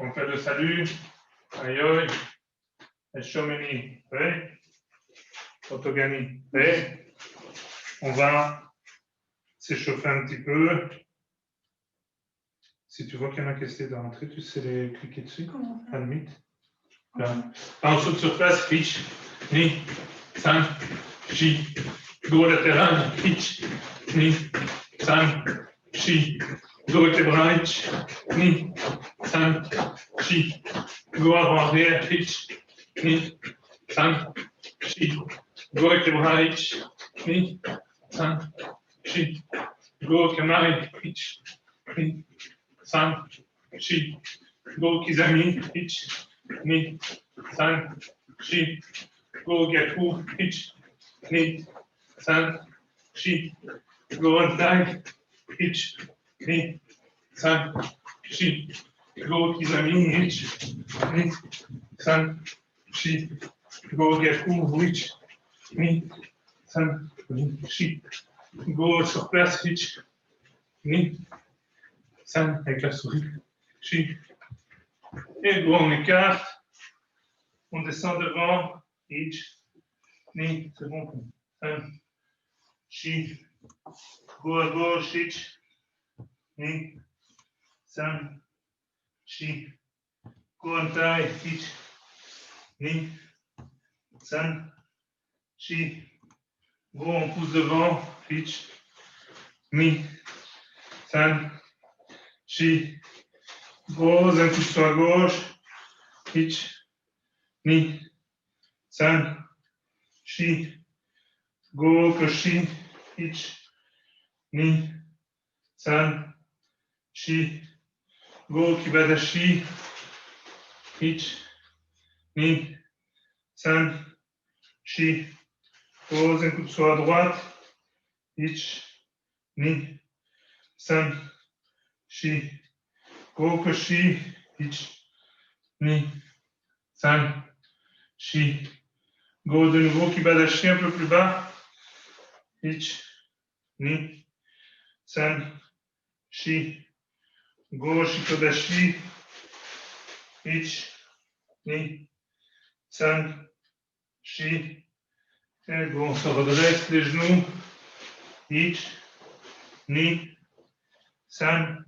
On fait le salut. Aïe, Eshomeni, prêt? Otogani, prêt? On va s'échauffer un petit peu. Si tu vois qu'il y en a qui essaient de rentrer, tu sais les cliquer dessus, à la limite. En dessous de surface, pitch, ni, san, chi, gros latéral, pitch, ni, san, chi, gros vertébral, ni, san, chi, gros avant-arrière, pitch, ni, san, chi, gros vertébral, ni, san, chi, gros canal, pitch, ni, san, chi, gros kizami, pitch, ni, san, chi, go Gaku, pitch, ni, san, chi, go on tag, pitch, ni, san, chi, go Kizami, pitch, ni, san, chi, go Gaku, pitch, ni, san, chi, go sur place, pitch, ni, san, avec la souris, chi, et go on écarte. On descend devant, hitch, ni, c'est bon, chi, go à gauche, hitch, ni, san, chi, go en taille, hitch, ni, san, chi, go on pousse devant, hitch, ni, san, chi, go un coup de sur à gauche, hitch, ni, san, chi, go koshi, hitch, ni, san, chi, go kibadashi, hitch, ni, san, chi, pose un coup de saut à droite, hitch, ni, san, chi, go koshi, hitch, ni, san, chi, go de nouveau kibadashi un peu plus bas, hitch, ni, san, chi, go shikodashi, hitch, ni, san, chi, et go, on se redresse les genoux, hitch, ni, san,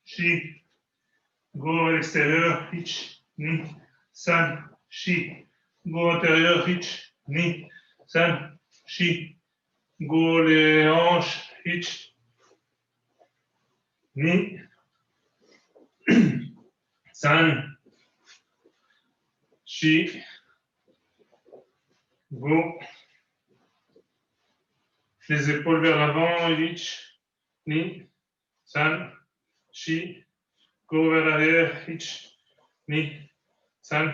chi, go à l'extérieur, hitch, ni, san, chi, go intérieur, hitch, ni, san, chi, go les hanches, hitch, ni, san, chi, go, les épaules vers l'avant, hitch, ni, san, chi, go vers l'arrière, hitch, ni, san,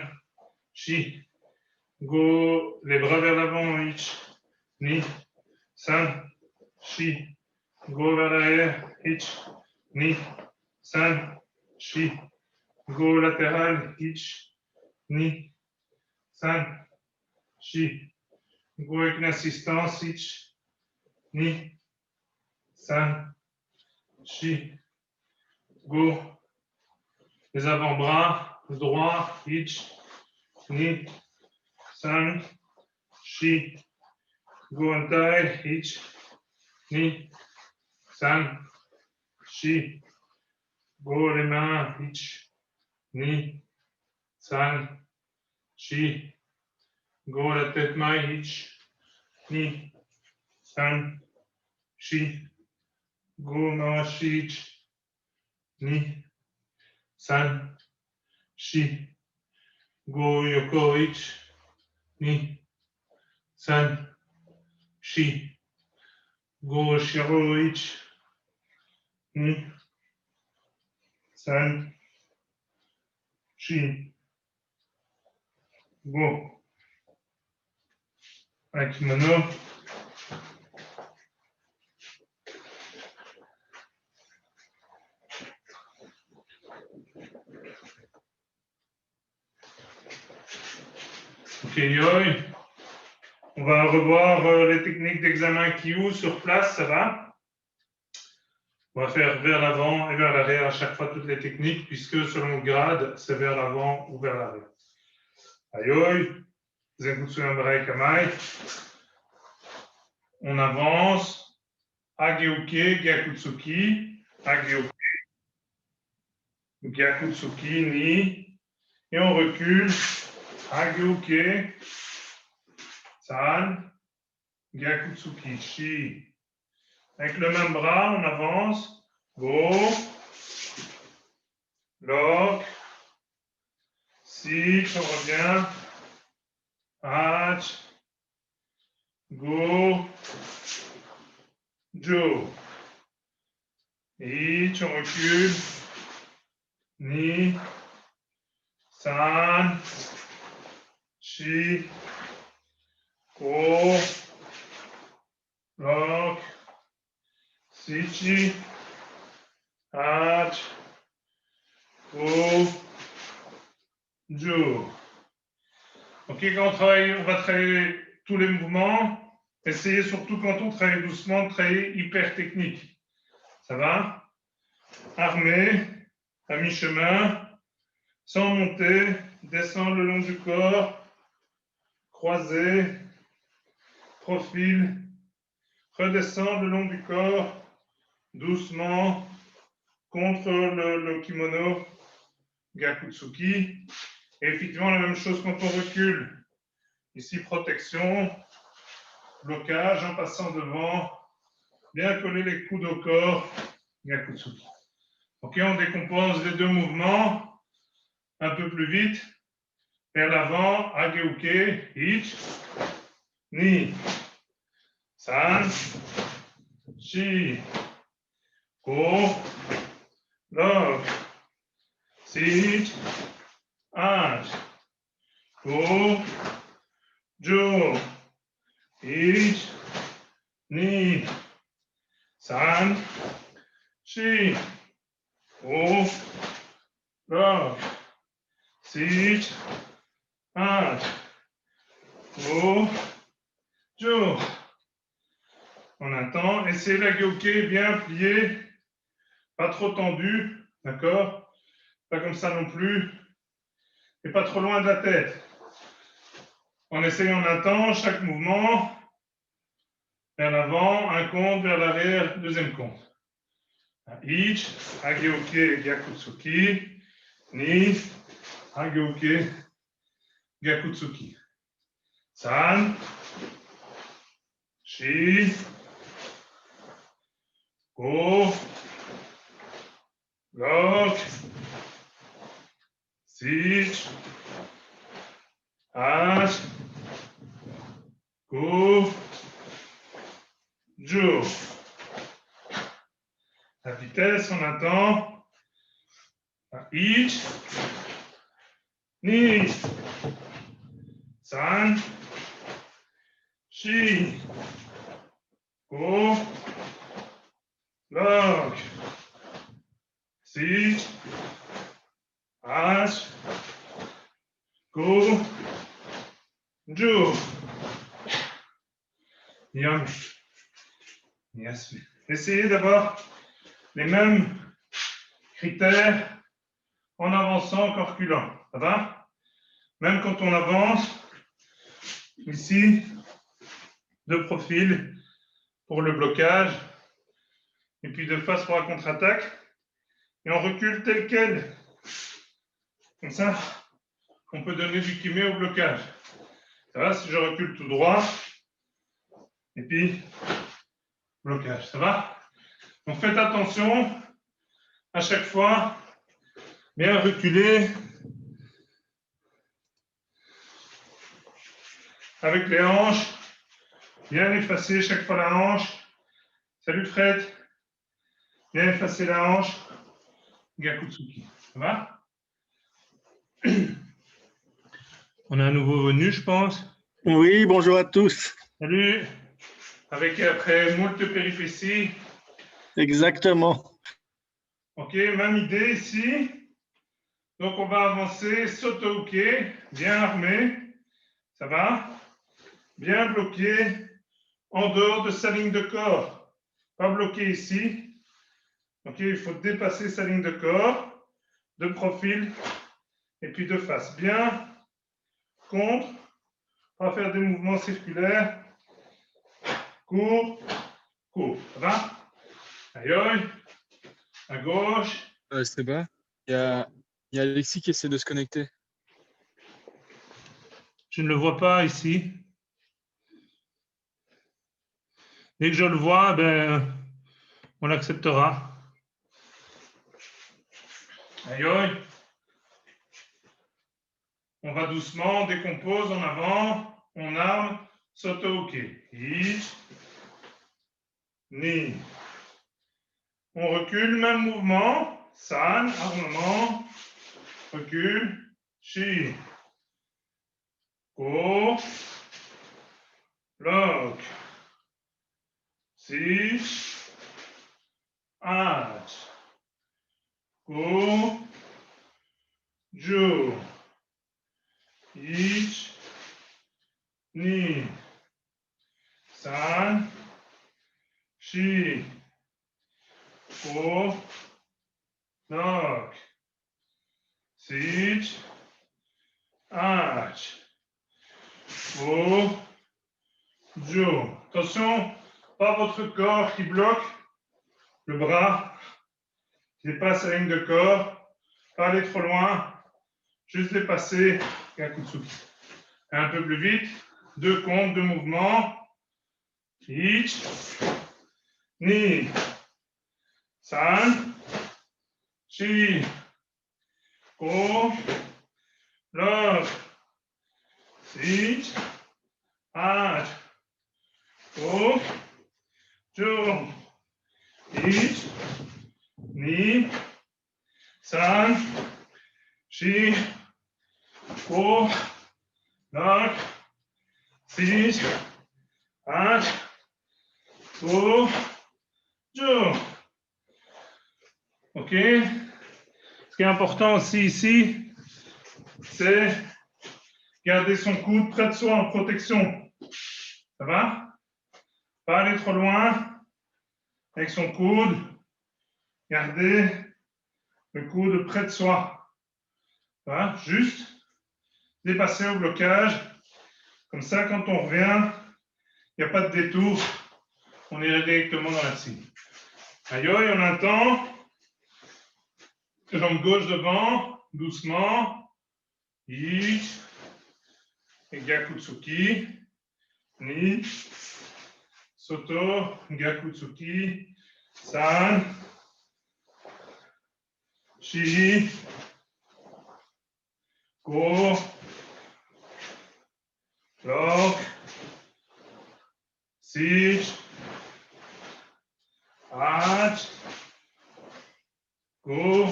chi, go, les bras vers l'avant, hitch, ni, san, chi, go vers l'arrière, hitch, ni, san, chi, go latéral, hitch, ni, san, chi, go avec une assistance, hitch, ni, san, chi, go, les avant-bras, droit, hitch, ni, san, chi, go en taille, hitch, ni, san, chi, go les mains, hitch, ni, san, chi, go la tête maille, hitch, ni, san, chi, go mawashi, hitch, ni, san, chi, go yoko, hitch, ni, san, chi, go shiro, hitch, ni, san, chi, go. Un kimono. Ok, yoi. On va revoir les techniques d'examen Kyu sur place, ça va? On va faire vers l'avant et vers l'arrière à chaque fois toutes les techniques, puisque selon le grade, c'est vers l'avant ou vers l'arrière. Aïe, on avance. Ageuke, Gyakutsuki. Ageuke, Gyakutsuki, Ni. Et on recule. Ageuke, San, Gyakutsuki, Shi. Avec le même bras, on avance. Go. Lock. Six, on revient. Hatch. Go. Joe. Ich, on recule. Ni. San. Shi. Go. Lock. Sichi. Hatch. Go. Joe. Ok, quand on va travailler tous les mouvements. Essayez surtout quand on travaille doucement de travailler hyper technique. Ça va? Armé, à mi-chemin, sans monter, descend le long du corps, croisé, profil, redescend le long du corps, doucement, contre le kimono, Gyakutsuki. Et effectivement, la même chose quand on recule. Ici, protection, blocage en passant devant, bien coller les coudes au corps, Gyakutsuki. Ok, on décompose les deux mouvements un peu plus vite. Vers l'avant, Ageuke, Ich, Ni, San, Shi, Go, Lock, Sit, Ach, Go, Jo, Ich, Ni, San, Shi, Go, Lock, Sit, Ach, Go, Jo. On attend. Essayez la gyoke bien pliée, pas trop tendue, d'accord? Pas comme ça non plus, et pas trop loin de la tête. En essayant, on attend chaque mouvement. Vers l'avant, un compte, vers l'arrière, deuxième compte. Ich, Ageuke, Gyakutsuki, Ni, Ageuke, Gyakutsuki. San, Shi, Go, Lock, Sit, Hash, Go, Jo. La vitesse, on attend. Ich, Ni, San, Shi, Go, Lock, Sit, Hash, Go, Jo. Yes. Essayez d'avoir les mêmes critères en avançant qu'en reculant. Ça va? Même quand on avance, ici, de profil pour le blocage, et puis de face pour la contre-attaque, et on recule tel quel. Comme ça, on peut donner du kimé au blocage. Ça va? Si je recule tout droit, et puis blocage. Ça va? Donc faites attention à chaque fois, bien reculer avec les hanches, bien effacer chaque fois la hanche. Salut Fred, bien effacer la hanche. Gyakutsuki. Ça va? On a un nouveau venu, je pense. Oui, bonjour à tous. Salut. Avec après moult péripéties. Exactement. Ok, même idée ici. Donc on va avancer, soto-uke, bien armé. Ça va? Bien bloqué, en dehors de sa ligne de corps. Pas bloqué ici. Ok, il faut dépasser sa ligne de corps, de profil et puis de face. Bien, contre, on va faire des mouvements circulaires. Court, court. Ça va? Aïe, à gauche. C'est bas. Il y a Alexis qui essaie de se connecter. Je ne le vois pas ici. Dès que je le vois, ben, on l'acceptera. Aïe. On va doucement, on décompose en avant, on arme, saute au hockey. Ich, ni. On recule, même mouvement. San, armement. Recule. Chi. Go. Lock. Sich. Ach. Go. Jo. Ich. Ni. San. Chi. Go. Lock. Sich. Ach. Go. Jo. Attention, pas votre corps qui bloque, le bras qui dépasse la ligne de corps, pas aller trop loin, juste dépasser Gakutsuki. Un peu plus vite, 2 comptes, 2 mouvements. Ich, ni, san, chi, go, lock, sich, ach, go, jo, ich, ni, san, chi, go, lock, sich, ach, go, jo. OK? Ce qui est important aussi ici, c'est garder son coude près de soi en protection. Ça va? Pas aller trop loin avec son coude. Garder le coude près de soi. Ça va? Juste dépasser au blocage. Comme ça, quand on revient, il n'y a pas de détour. On est directement dans la cible. Aïe, on entend. Jambe gauche devant, doucement. Ich. Et Gakutsuki. Ni. Soto. Gakutsuki. San. Shi. Go. Lock. Sich. Ach. Go.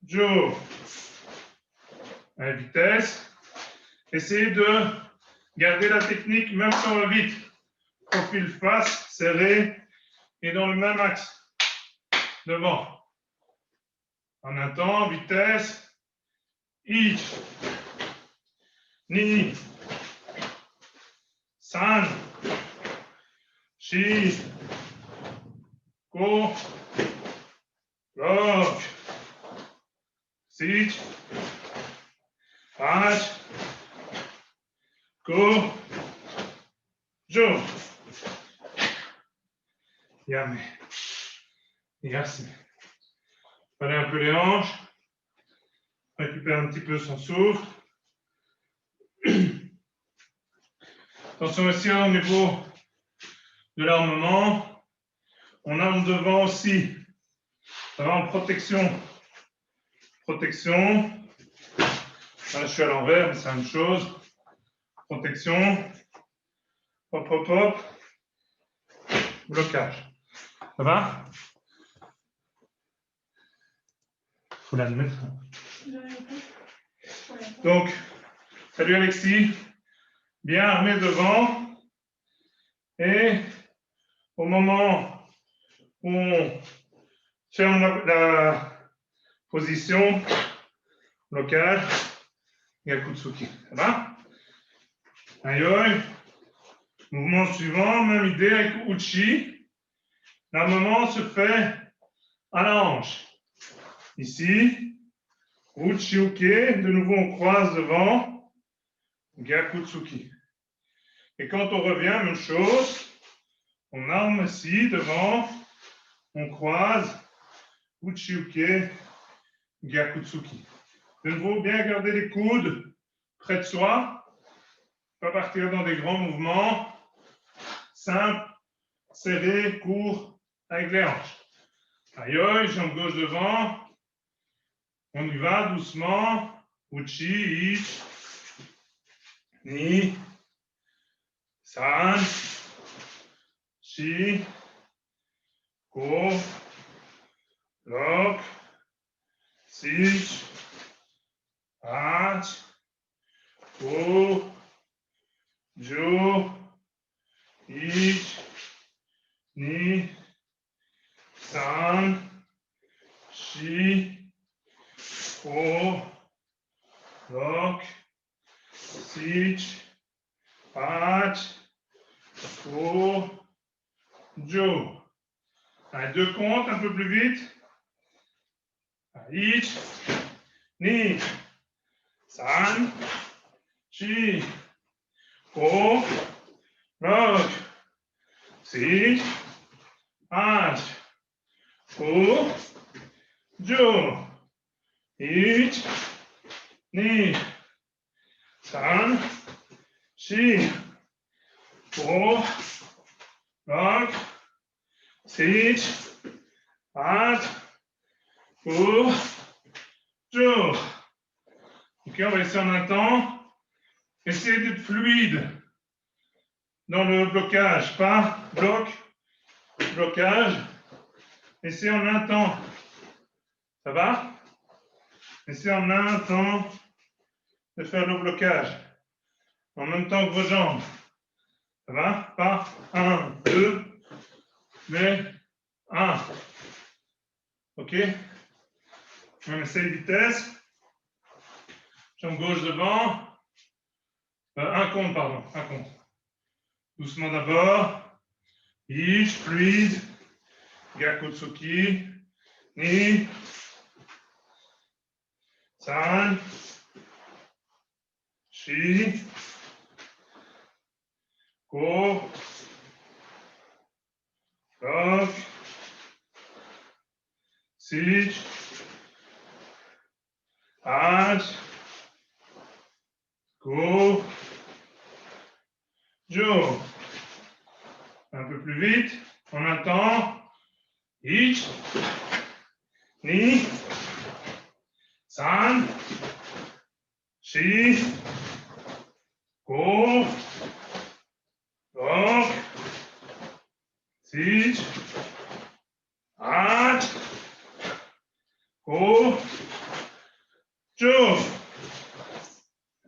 Jo. À vitesse. Essayez de garder la technique même si on va vite. Profil face, serré et dans le même axe. Devant. En un temps, vitesse. Ich. Ni. San. Shi. Go. Lock. Sich. Ach. Go. Jo. Yame. Merci. Prenez un peu les hanches. Récupère un petit peu son souffle. Attention aussi au niveau de l'armement. On arme devant aussi. Ça va en protection. Protection. Là, je suis à l'envers, mais c'est la même chose. Protection. Hop, hop, hop. Blocage. Ça va? Il faut l'admettre. Donc, salut Alexis. Bien armé devant. Et au moment où on ferme la position, blocage, Gakutsuki. Ça va? Aïe. Mouvement suivant, même idée avec Uchi. L'armement se fait à la hanche. Ici, Uchi-uke, de nouveau on croise devant, Gyakutsuki. Et quand on revient, même chose, on arme ici devant, on croise, Uchi-uke, Gyakutsuki. De nouveau, bien garder les coudes près de soi, pas partir dans des grands mouvements, simples, serrés, courts, avec les hanches. Aïe, jambe gauche devant, on y va doucement, Uchi, Ich, Ni, San, Shi, Ko, Lok, Sich, Ach, Ko, Jo, Ich, Ni, San, Shi, Ko, Lok, Sich, Ach, Ko, Jo. Allez, deux comptes, un peu plus vite. Ich, Ni, San, Shi, Ko, Lok, Sich, Ach, Ko, Jo. Ich, Ni, San, Shi, Ko, Lok, Sich, Ach, Ko, Jo. Ok, on va essayer en un temps. Essayez d'être fluide dans le blocage, pas bloc, blocage. Essayez en un temps. Ça va? Essayez en un temps de faire le blocage. En même temps que vos jambes. Ça va? Pas 1, 2, mais 1. Ok? On essaye vitesse. Jambe gauche devant. Un compte, pardon. Un compte. Doucement d'abord. Ich, fluide. Gyakutsuki. Ni. San. Shi. Ko. Lok. Sich. Ach. Ko. Jo. Un peu plus vite. On attend. Ich. Ni. San. Shi. Ko. Lok. Sich. Ach. Ko. Jo.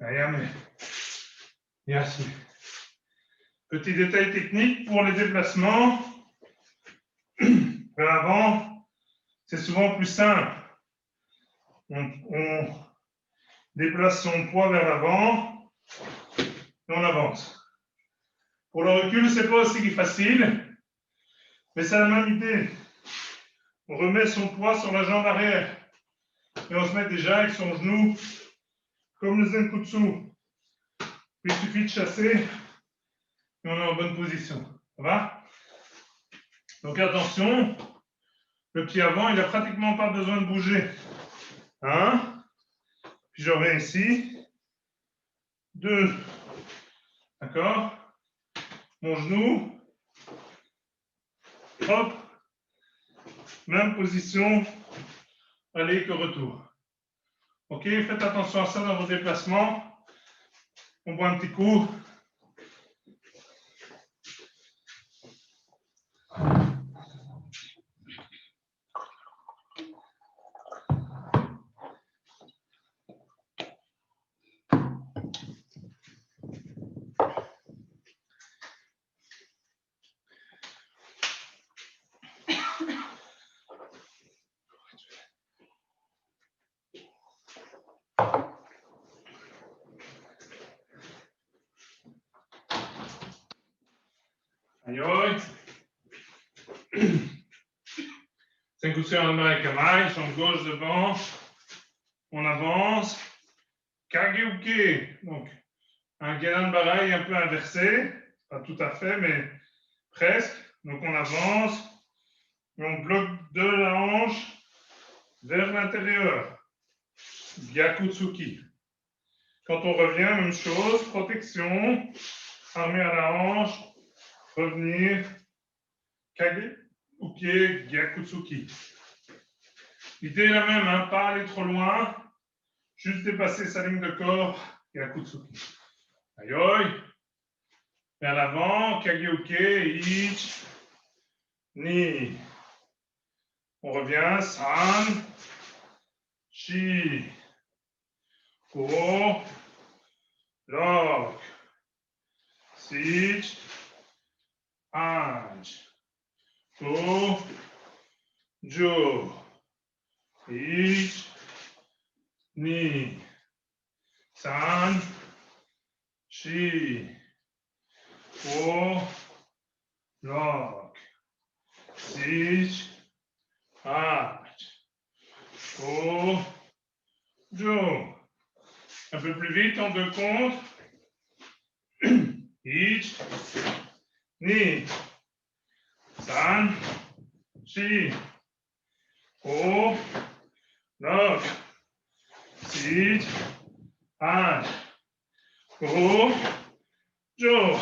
Ayame. Merci. Petit détail technique pour les déplacements. Vers l'avant, c'est souvent plus simple. On déplace son poids vers l'avant et on avance. Pour le recul, ce n'est pas aussi facile, mais c'est la même idée. On remet son poids sur la jambe arrière et on se met déjà avec son genou comme le Zenkutsu. Puis il suffit de chasser et on est en bonne position. Ça va? Donc attention, le pied avant, il n'a pratiquement pas besoin de bouger. 1, puis je reviens ici. 2, d'accord? Mon genou, hop, même position, aller que retour. Ok, faites attention à ça dans vos déplacements. On boit un petit coup. Aïe, aïe. Senkusu Hanmai Kamai, jambe gauche devant. On avance. Kageuke. Donc, un Genan Barai un peu inversé. Pas tout à fait, mais presque. Donc, on avance. Et on bloque de la hanche vers l'intérieur. Gyakutsuki. Quand on revient, même chose. Protection. Armé à la hanche. Revenir. Kage. Uke. Gyakutsuki. L'idée est la même, hein, pas aller trop loin. Juste dépasser sa ligne de corps. Gyakutsuki. Ayoi. Vers l'avant. Kageuke. Ich. Ni. On revient. San. Shi. Ko. Lock. Sich. Anj. Ko. Jo. Ich. Ni. San. Shi. Ko. Lock. Sich. Anj. Ko. Jo. Un peu plus vite, en deux comptes. Ich. Ni. San. Shi. Ko. Lock. Sich. Anj. Ko. Jo.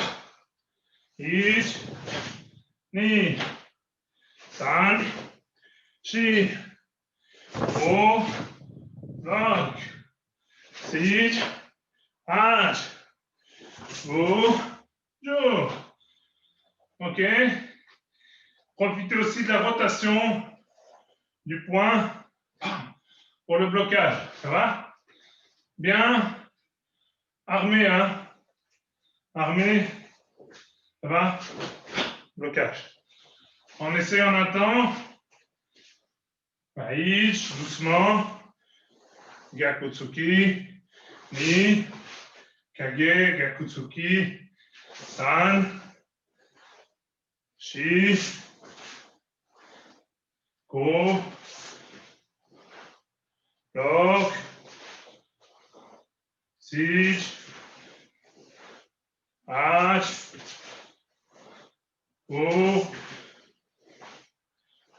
Ich. Ni. San. Shi. Ko. Lock. Sich. Anj. Ko. Jo. OK. Profitez aussi de la rotation du poing pour le blocage. Ça va? Bien. Armé, hein? Armé. Ça va? Blocage. On essaie en un temps. Aichi, doucement. Gyakutsuki. Ni. Kage. Gyakutsuki. San. Shi. Ko. Lock. Sich. H. Ko.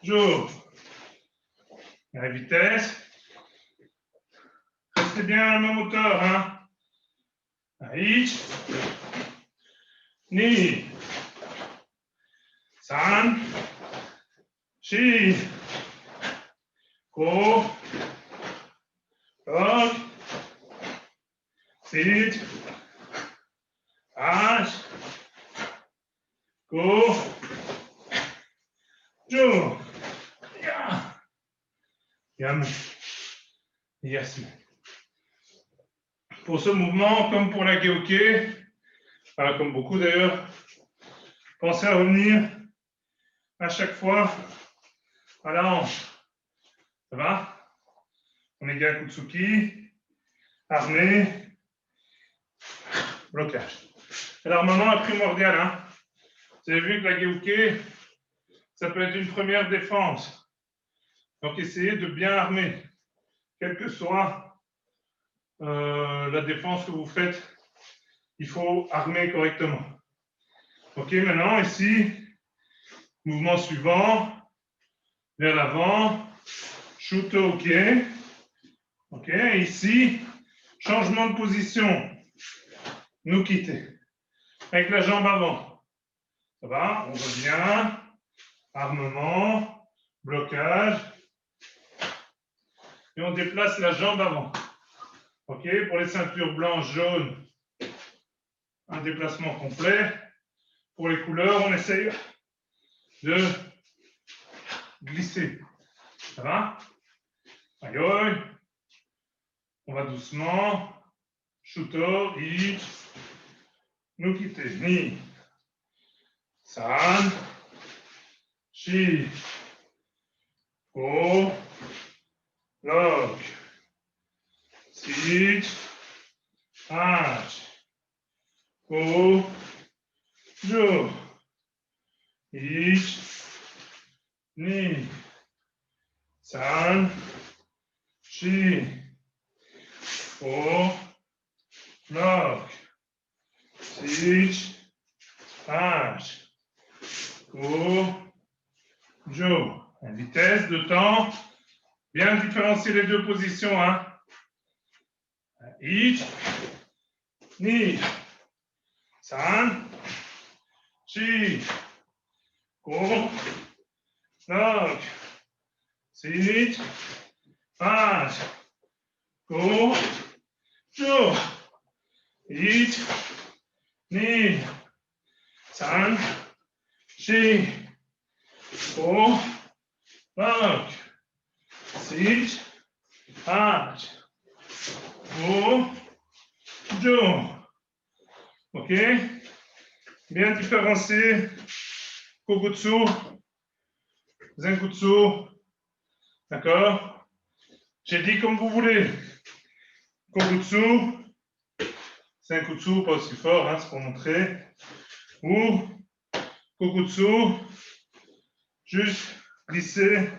Jo. La vitesse. Restez bien à la même hauteur, hein. Ich. Ni. San. Shi. Ko. Lock. Sich. H. Ko. Jo. Ja. Yam. Yes. Pour ce mouvement, comme pour la Geoke, comme beaucoup d'ailleurs, pensez à revenir à chaque fois à la hanche. Ça va? On est Gyakutsuki, armé, blocage. Alors, moment est primordial. Hein? Vous avez vu que la Geoke, ça peut être une première défense. Donc, essayez de bien armer, quelle que soit la défense que vous faites, il faut armer correctement. OK, maintenant, ici, mouvement suivant, vers l'avant, shoot OK. OK, ici, changement de position, nous quitter, avec la jambe avant. Ça va, on revient, armement, blocage, et on déplace la jambe avant. OK, pour les ceintures blanches, jaunes, un déplacement complet. Pour les couleurs, on essaye de glisser. Ça va? Aïe, aïe. On va doucement. Shuto, ich. Nous quitter. Ni. San. Shi. Ko. Lock. Sich. H. Ko. Jo. Ich. Ni. San, Shi, Go, Lock, Sich, H, Go, Jo. La vitesse de temps, bien différencier les deux positions. Hein. Ich, Ni, San, Shi, Go, Lock, Sich, H, Go, Jo. Ich, Ni, San, Shi, Go, Lock, Sich, H, Go, Jo. OK? Bien différencier Kogutsu, Zenkutsu. D'accord? J'ai dit comme vous voulez. Kogutsu, Zenkutsu, pas aussi fort, hein, c'est pour montrer. Ou Kogutsu, juste glisser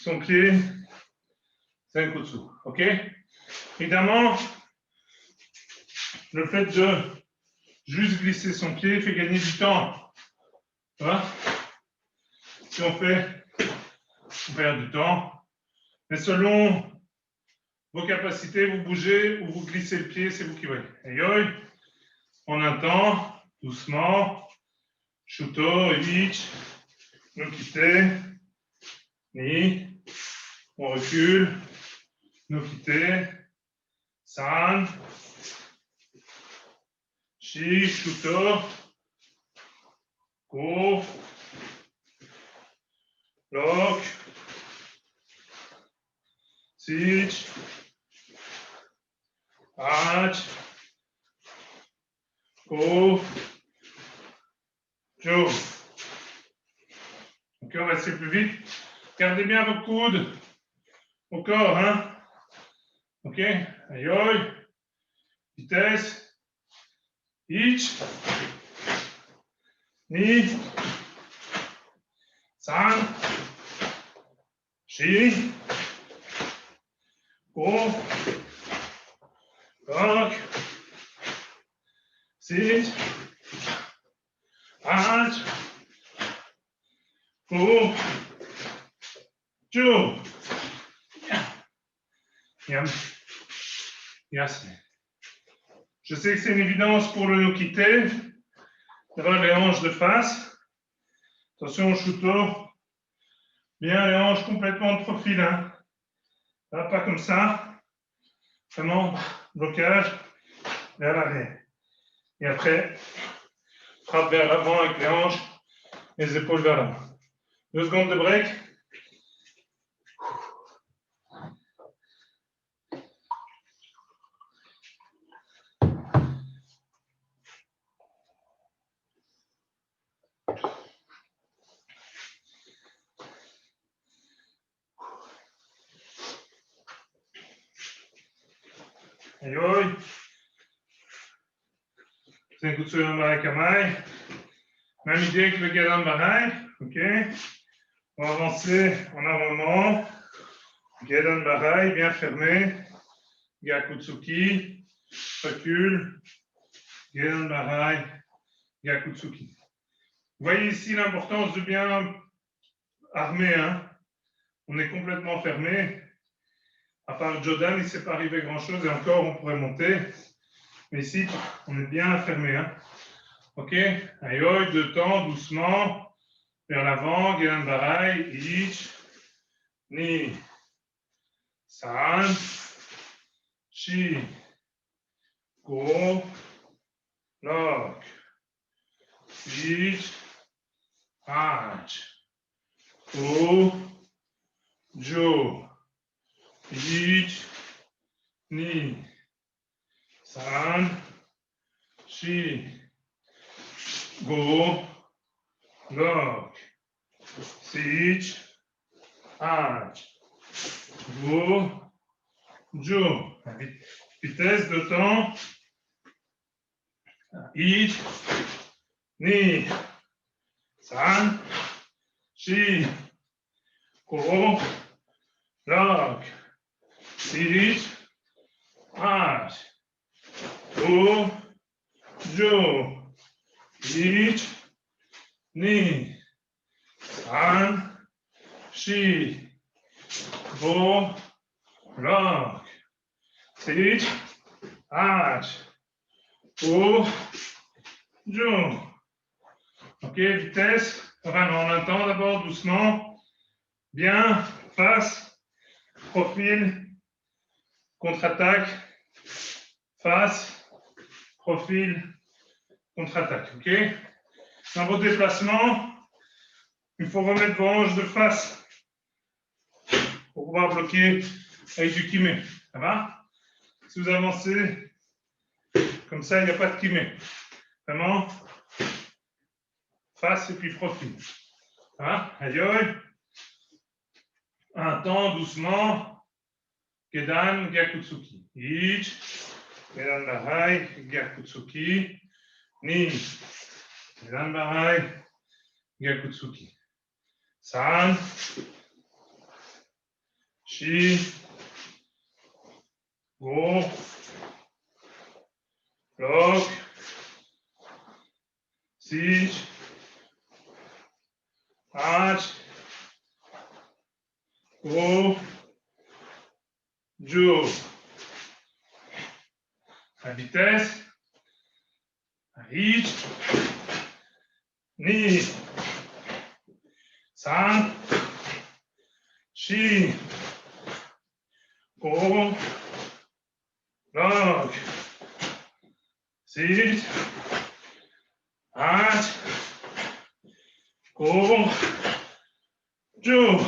son pied, Zenkutsu. OK? Évidemment, le fait de juste glisser son pied fait gagner du temps. Voilà. Si on perd du temps. Mais selon vos capacités, vous bougez ou vous glissez le pied, c'est vous qui voyez. Aïe, on attend, doucement. Shuto, ich, nous quitter. Ni. On recule. Nous quitter. San. Shi, shuto. Go. Lock. Sich. H. Go. Jo. Ok, on va essayer plus vite. Gardez bien vos coudes au corps, hein. Ok, aïe, aïe. Vitesse. Ich. Ni. San. Shi. Go. Lock. Sit. Halt. Go. Jo. Bien. Yes. Je sais que c'est une évidence pour le no quitter. Les hanches de face. Attention au shuto. Bien les hanches complètement de profil. Hein. Là, pas comme ça. Vraiment, blocage vers l'arrière. Et après, frappe vers l'avant avec les hanches, les épaules vers l'avant. 2 secondes de break. Aïe, aïe. Zenkutsu Yambarai Kamai. Même idée que le Gadan Barai. OK. On va avancer en avant. Gadan Barai, bien fermé. Gakutsuki. Recule. Gadan Barai. Gakutsuki. Vous voyez ici l'importance de bien armer. Hein. On est complètement fermé. À part Jodan, il ne s'est pas arrivé grand-chose et encore, on pourrait monter. Mais ici, on est bien fermé. Hein. OK. Aïe, 2 temps, doucement. Vers l'avant. Gadan Barai. Ich. Ni. San. Shi. Go. Lock. Ich. H. Go. Jo. Ich. Ni. San. Shi. Go. Lock. Sich. H. Go. Jo. Vitesse de temps. Ich. Ni. San. Shi. Go. lock, sit, arch, go, Joe, each, knee, stand, she, go, lock, sit, arch, go, Joe. Ok, vitesse. Enfin, non, on entend d'abord doucement. Bien, face, profil, contre-attaque, face, profil, contre-attaque. Ok? Dans vos déplacements, il faut remettre vos hanches de face pour pouvoir bloquer avec du kimé. Ça va? Si vous avancez comme ça, il n'y a pas de kimé. Vraiment, face et puis profil. Ça va? Aïe, un temps, doucement. Gedan, Gyakutsuki. Ich, Gedan Bahai, Gyakutsuki. Ni, Gedan Bahai, Gyakutsuki. San, Shi, Go, Lock, Sich, Arch, Go, Joe. La vitesse. Ich, Ni, San, Shi, Go, Lock, Sit, Arch, Go, Joe.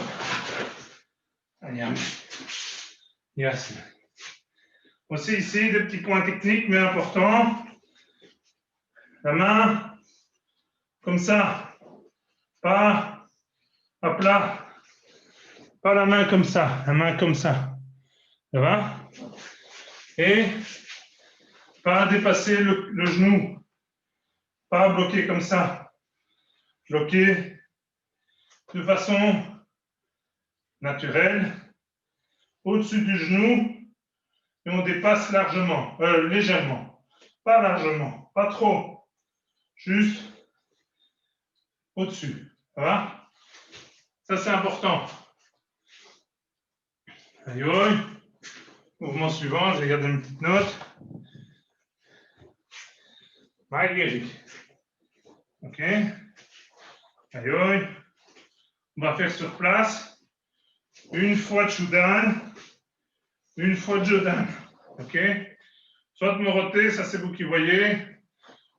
Yes. Aussi ici, des petits points techniques mais importants. La main, comme ça, pas à plat, pas la main comme ça, la main comme ça. Ça va? Et pas dépasser le genou, pas bloquer comme ça. Bloquer de façon naturelle, au-dessus du genou, et on dépasse largement, légèrement, pas largement, pas trop, juste au-dessus. Ça va? Ça, c'est important. Aïe, aïe. Mouvement suivant, je vais garder une petite note. Maïgéric. OK. Aïe, aïe. On va faire sur place. Une fois Chudan, une fois Jodan. OK. Soit Moroté, ça c'est vous qui voyez,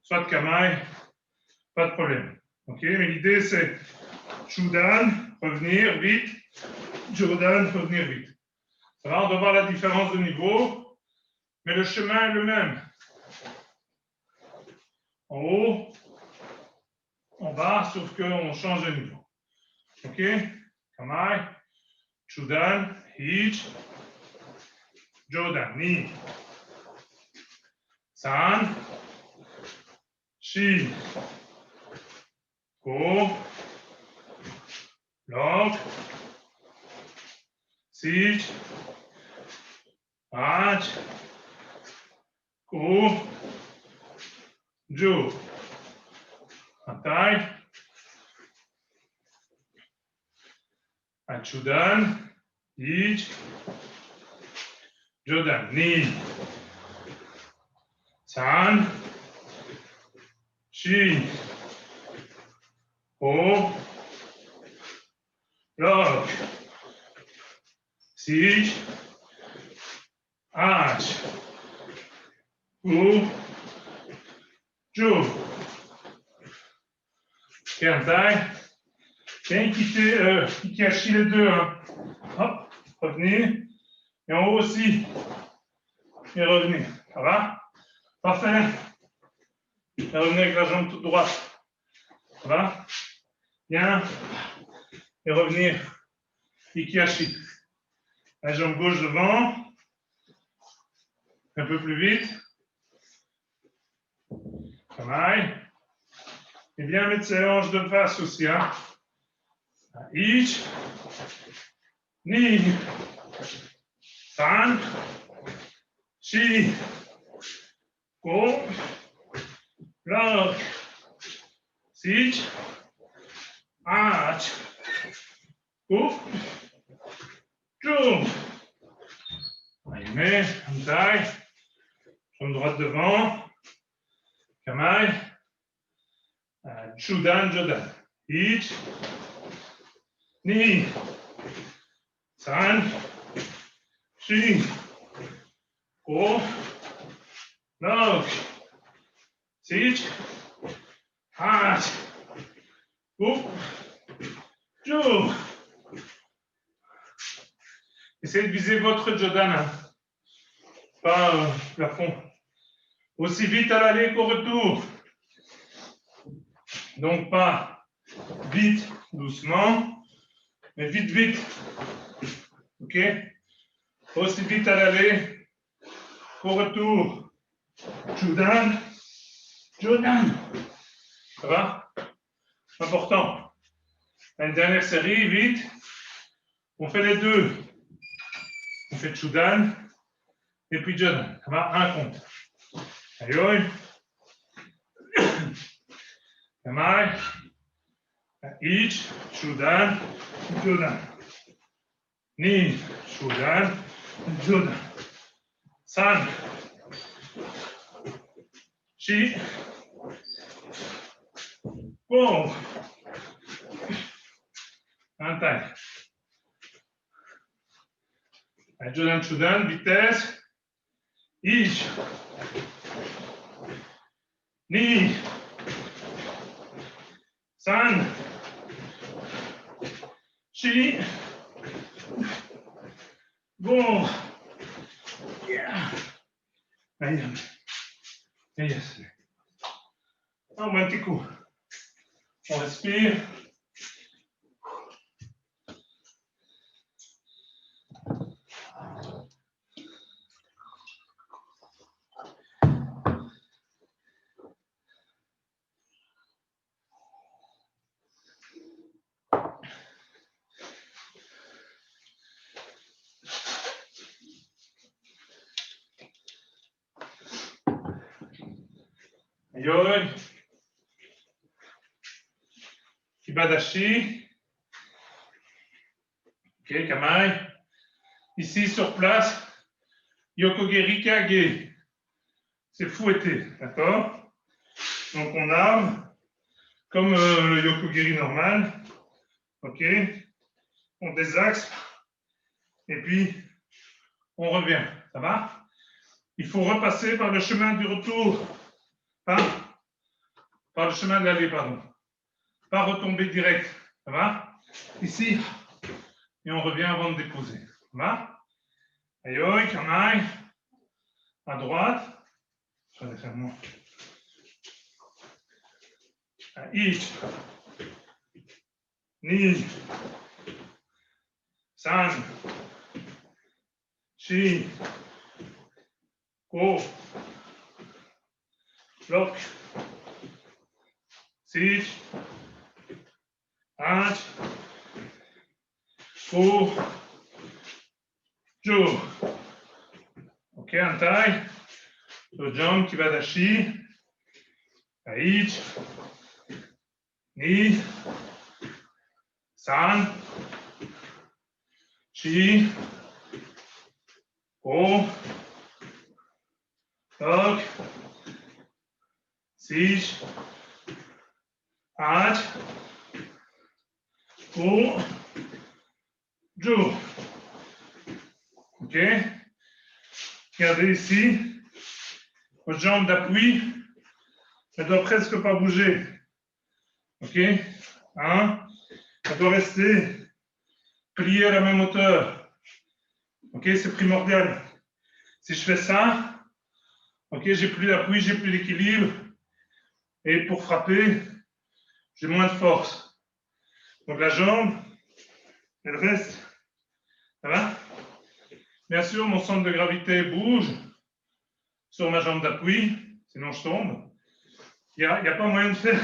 soit Kamaï, pas de problème. OK. Mais l'idée c'est Chudan, revenir vite, Jodan, revenir vite. Ça va, on doit voir la différence de niveau, mais le chemin est le même. En haut, en bas, sauf qu'on change de niveau. OK? Kamaï, Chudan, Hitch, Jodan, Ni, San, Shi, Go, Lock, Sit, Arch, Go, Jo. Attaque. Achudan, Ich, Jodan, Ni, San, Shi, Go, Lock, Sit, Arch, Go, Jo. Attaque. Bien quitter Ikiashi les deux. Hein. Hop, revenir. Et en haut aussi. Et revenir. Ça va? Parfait. Et revenir avec la jambe toute droite. Ça va? Bien. Et revenir. Ikiashi. La jambe gauche devant. Un peu plus vite. Pareil. Et bien mettre ses hanches de face aussi. Hein. Ich, Ni, 3, 4, 5, 6, 7, 8, 9, 10. Aimé, Antai, jambe droite devant, Kamai, Judan, Jodan. Ich, Ni, San, Shi, Go, Log, Sich, Hat, Go, Jo. Essayez de viser votre Jodana, pas plafond. Aussi vite à l'aller qu'au retour. Donc pas vite, doucement, mais vite, vite. OK? Aussi vite à l'aller qu'au retour. Jodan, Jodan. Ça va? Important. Une dernière série, vite. On fait les deux. On fait Jodan et puis Jodan. Ça va? Un compte. Aïe, Kamai, Ich, Jodan, Jodan. Ni, Jodan, Jodan. San, Shi, Go. Antai. Jodan, Jodan, vitesse. Ich. Ni. San. Shi. Go. Yeah. Ahí. Yes. Un bon petit coup. On respire. Aïe. Kibadashi. Ok, Kamai. Ici, sur place, Yokogeri Kage. C'est fouetté, d'accord? Donc, on arme comme le Yokogeri normal. Ok? On désaxe. Et puis, on revient. Ça va? Il faut repasser par le chemin du retour. Par le chemin de l'aller, pardon. Pas retomber direct. Ça va? Ici. Et on revient avant de déposer. Ça va? Aïe, Kamai. À droite. Je vais faire moi. Ich. Ni. San. Shi. Go. Block. Sich. Hat. Go. Jo. Ok, Antai. Le jump qui va dashi. Ich. Ni. San. Shi. Go. Block. Sich. Hat. Go. Jo. OK? Regardez ici. Votre jambe d'appui, elle ne doit presque pas bouger. OK? Hein? Elle doit rester pliée à la même hauteur. OK? C'est primordial. Si je fais ça, OK, j'ai plus d'appui, j'ai plus d'équilibre. Et pour frapper, j'ai moins de force. Donc la jambe, elle reste. Ça va? Bien sûr, mon centre de gravité bouge sur ma jambe d'appui, sinon je tombe. Il n'y a pas moyen de faire.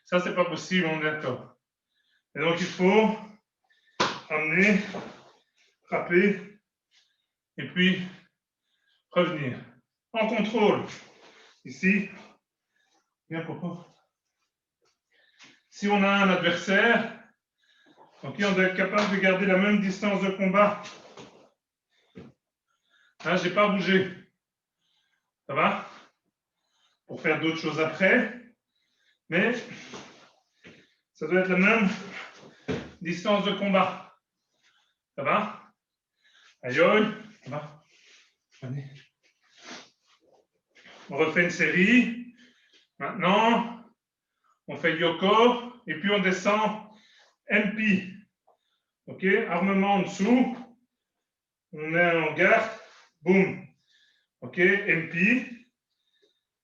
Ça, c'est pas possible, on est d'accord. Et donc, il faut amener, frapper, et puis revenir. En contrôle. Ici, bien propos. Si on a un adversaire, ok, on doit être capable de garder la même distance de combat. Hein, je n'ai pas bougé. Ça va? Pour faire d'autres choses après. Mais ça doit être la même distance de combat. Ça va? Aïe, aïe. Ça va? Allez. On refait une série. Maintenant, on fait Yoko et puis on descend MP. Ok? Armement en dessous. On est en garde. Boum. Ok? MP.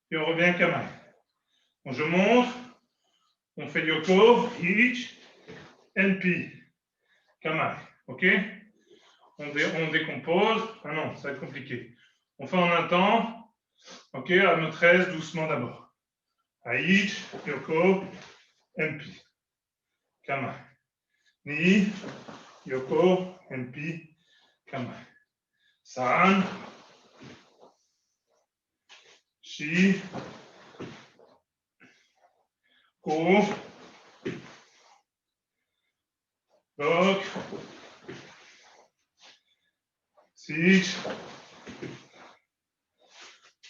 Puis on revient Kamae. Bon, je montre. On fait Yoko, Hitch, MP. Kamae. Ok? On décompose. Ah non, ça va être compliqué. On fait en un temps. Ok, à notre aise, doucement d'abord. Hitch, Yoko, MP. Kamae. Ni, Yoko, MP, Kamae. San, Shi, Ko, Lok, Sich,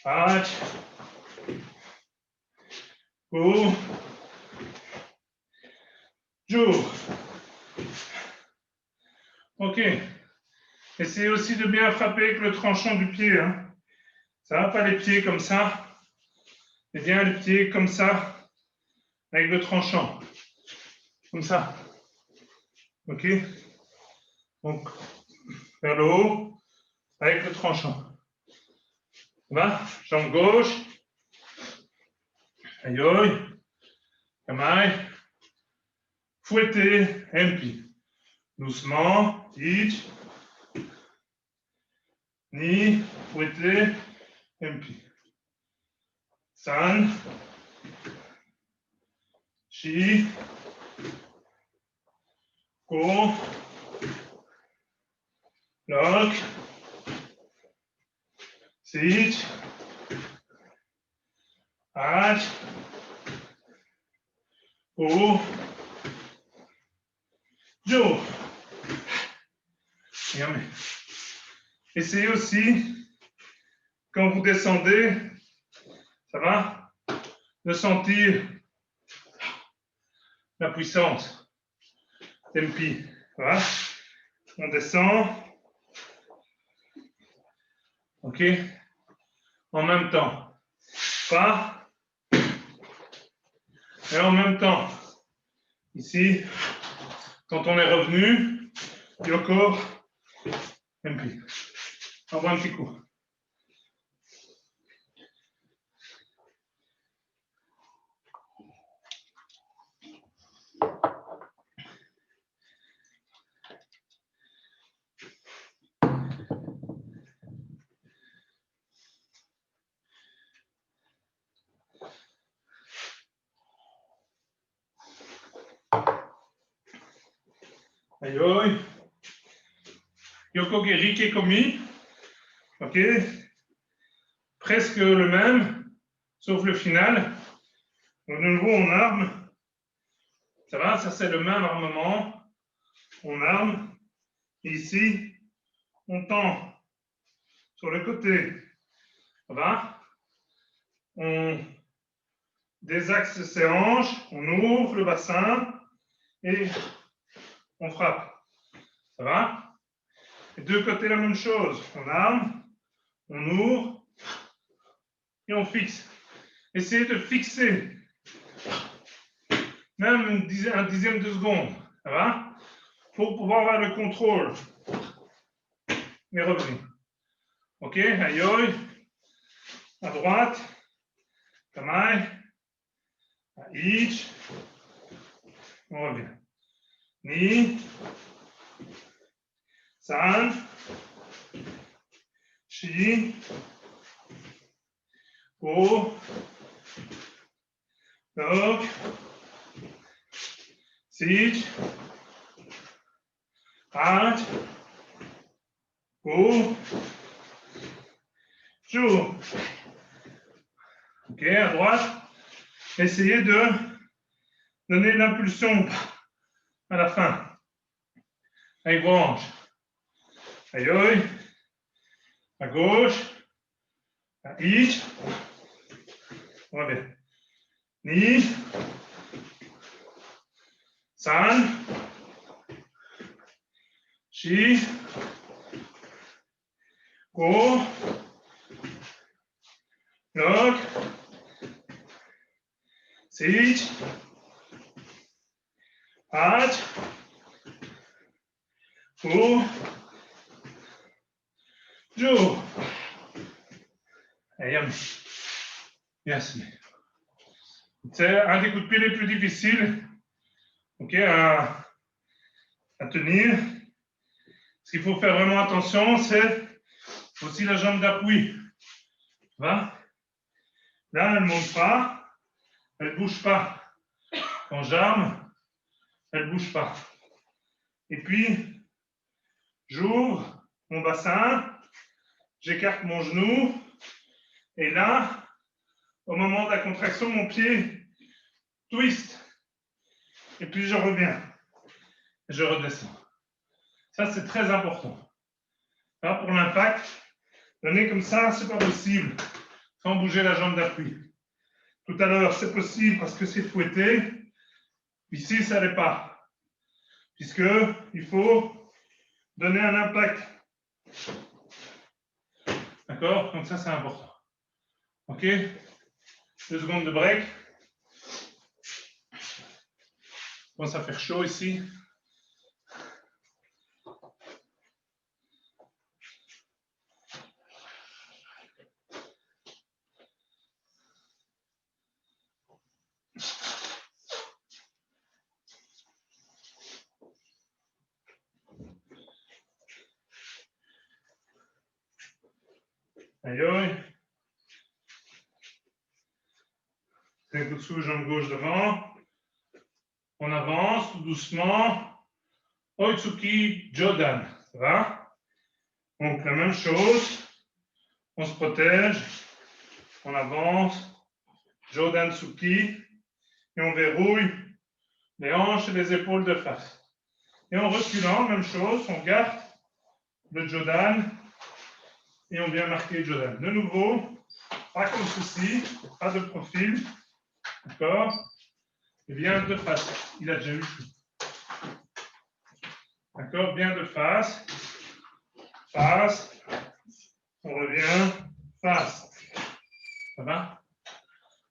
Hach, Ko, Jour. Ok. Essayez aussi de bien frapper avec le tranchant du pied. Hein. Ça va pas les pieds comme ça, mais bien les pieds comme ça, avec le tranchant. Comme ça. Ok. Donc, vers le haut, avec le tranchant. Ça va? Jambe gauche. Aïe, aïe. Kamae. Fouetter, MP. Doucement, Hitch. Ni, fouetter, MP. San. Shi. Ko. Lok. Sich. Hach. Ko. Jo. Essayez aussi, quand vous descendez, ça va, de sentir la puissance. Tempi, ça va. On descend. Ok. En même temps. Pas. Et en même temps. Ici, quand on est revenu, Yoko, MP. Envoie un petit coup. Aïe, aïe. Yoko Gerike Komi. Ok. Presque le même, sauf le final. Donc, de nouveau, on arme. Ça va, ça c'est le même armement. On arme. Et ici, on tend sur le côté. Ça va. On désaxe ses hanches, on ouvre le bassin et on frappe. Ça va? Les deux côtés, la même chose. On arme, on ouvre et on fixe. Essayez de fixer même un dixième de seconde. Ça va? Pour pouvoir avoir le contrôle. Et revenir. Ok? Aïe, aïe. À droite. Kamae. Hitch. On revient. Ni. San. Shi. Ko. Lok. Sich. Hach. Go. Joue. Ok, à droite. Essayez de donner l'impulsion à la fin. Allez, branche. Aïe, aïe. À gauche. À ich. On va bien. Ni. San. Shi. Go. Lock. Sit. Hard. Go. Joe. Ayam. Merci. C'est un des coups de pied les plus difficiles, okay, à tenir. Ce qu'il faut faire vraiment attention, c'est aussi la jambe d'appui. Là, elle ne monte pas, elle ne bouge pas. Quand j'arme, elle ne bouge pas. Et puis, j'ouvre mon bassin, j'écarte mon genou, et là, au moment de la contraction, mon pied twist. Et puis, je reviens. Et je redescends. Ça, c'est très important. Là, pour l'impact, donner comme ça, ce n'est pas possible sans bouger la jambe d'appui. Tout à l'heure, c'est possible parce que c'est fouetté. Ici, ça n'est pas. Puisqu'il faut donner un impact. D'accord? Donc ça, c'est important. OK? 2 secondes de break. Il commence à faire chaud ici. Aïe, aïe. Un coup de sous, jambe gauche devant. On avance tout doucement. Oitsuki Jodan. Ça va? Donc, la même chose. On se protège. On avance. Jodan Tsuki. Et on verrouille les hanches et les épaules de face. Et en reculant, même chose. On garde le Jodan. Et on vient marquer Jodan. De nouveau, pas comme ceci. Pas de profil. D'accord? Et bien de face. Il a déjà eu chaud. D'accord? Bien de face. Face. On revient. Face. Ça va?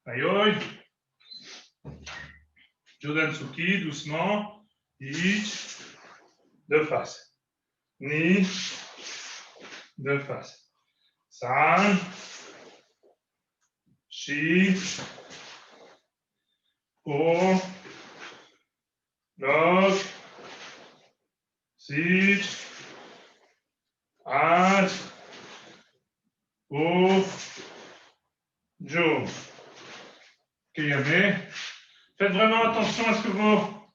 Aïe, aïe. Jodan Tsuki, doucement. Ich. De face. Ni. De face. San. Shi. Go. Lock. Sit. Hard. Go. Joe. Kiyame. Faites vraiment attention à ce que vos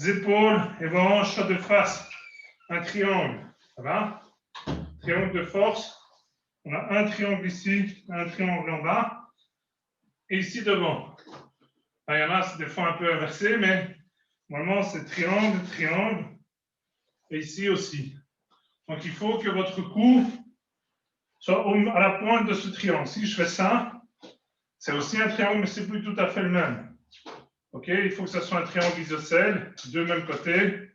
épaules et vos hanches soient de face. Un triangle. Ça va? Triangle de force. On a un triangle ici, un triangle en bas. Et ici devant. Il y en a, c'est des fois un peu inversé, mais normalement, c'est triangle, triangle. Et ici aussi. Donc, il faut que votre cou soit à la pointe de ce triangle. Si je fais ça, c'est aussi un triangle, mais ce n'est plus tout à fait le même. OK? Il faut que ce soit un triangle isocèle, deux mêmes côtés.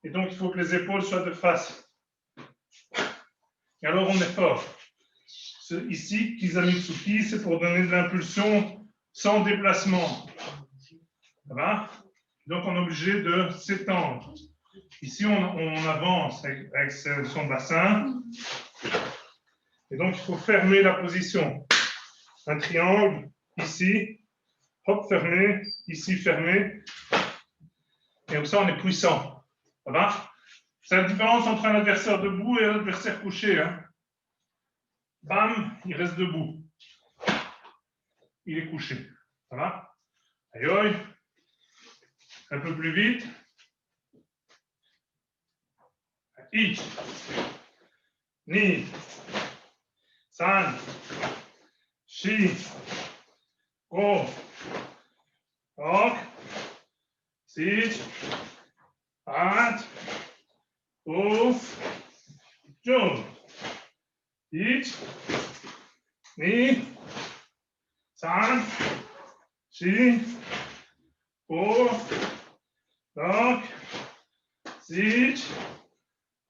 Et donc, il faut que les épaules soient de face. Et alors, on est fort. Ici, Kizamitsuki, c'est pour donner de l'impulsion sans déplacement. Ça va? Donc, on est obligé de s'étendre. Ici, on avance avec son bassin. Et donc, il faut fermer la position. Un triangle, ici. Hop, fermé. Ici, fermé. Et comme ça, on est puissant. Ça va? C'est la différence entre un adversaire debout et un adversaire couché. Hein? Bam, il reste debout. Il est couché. Ça va? Aïe, aïe. Un peu plus vite. Ich. Ni. San. Shi. Go. Ok. Sit. At. Ouf. Jump. Eat. Ni. San. Shi. Go. Ok. Sit.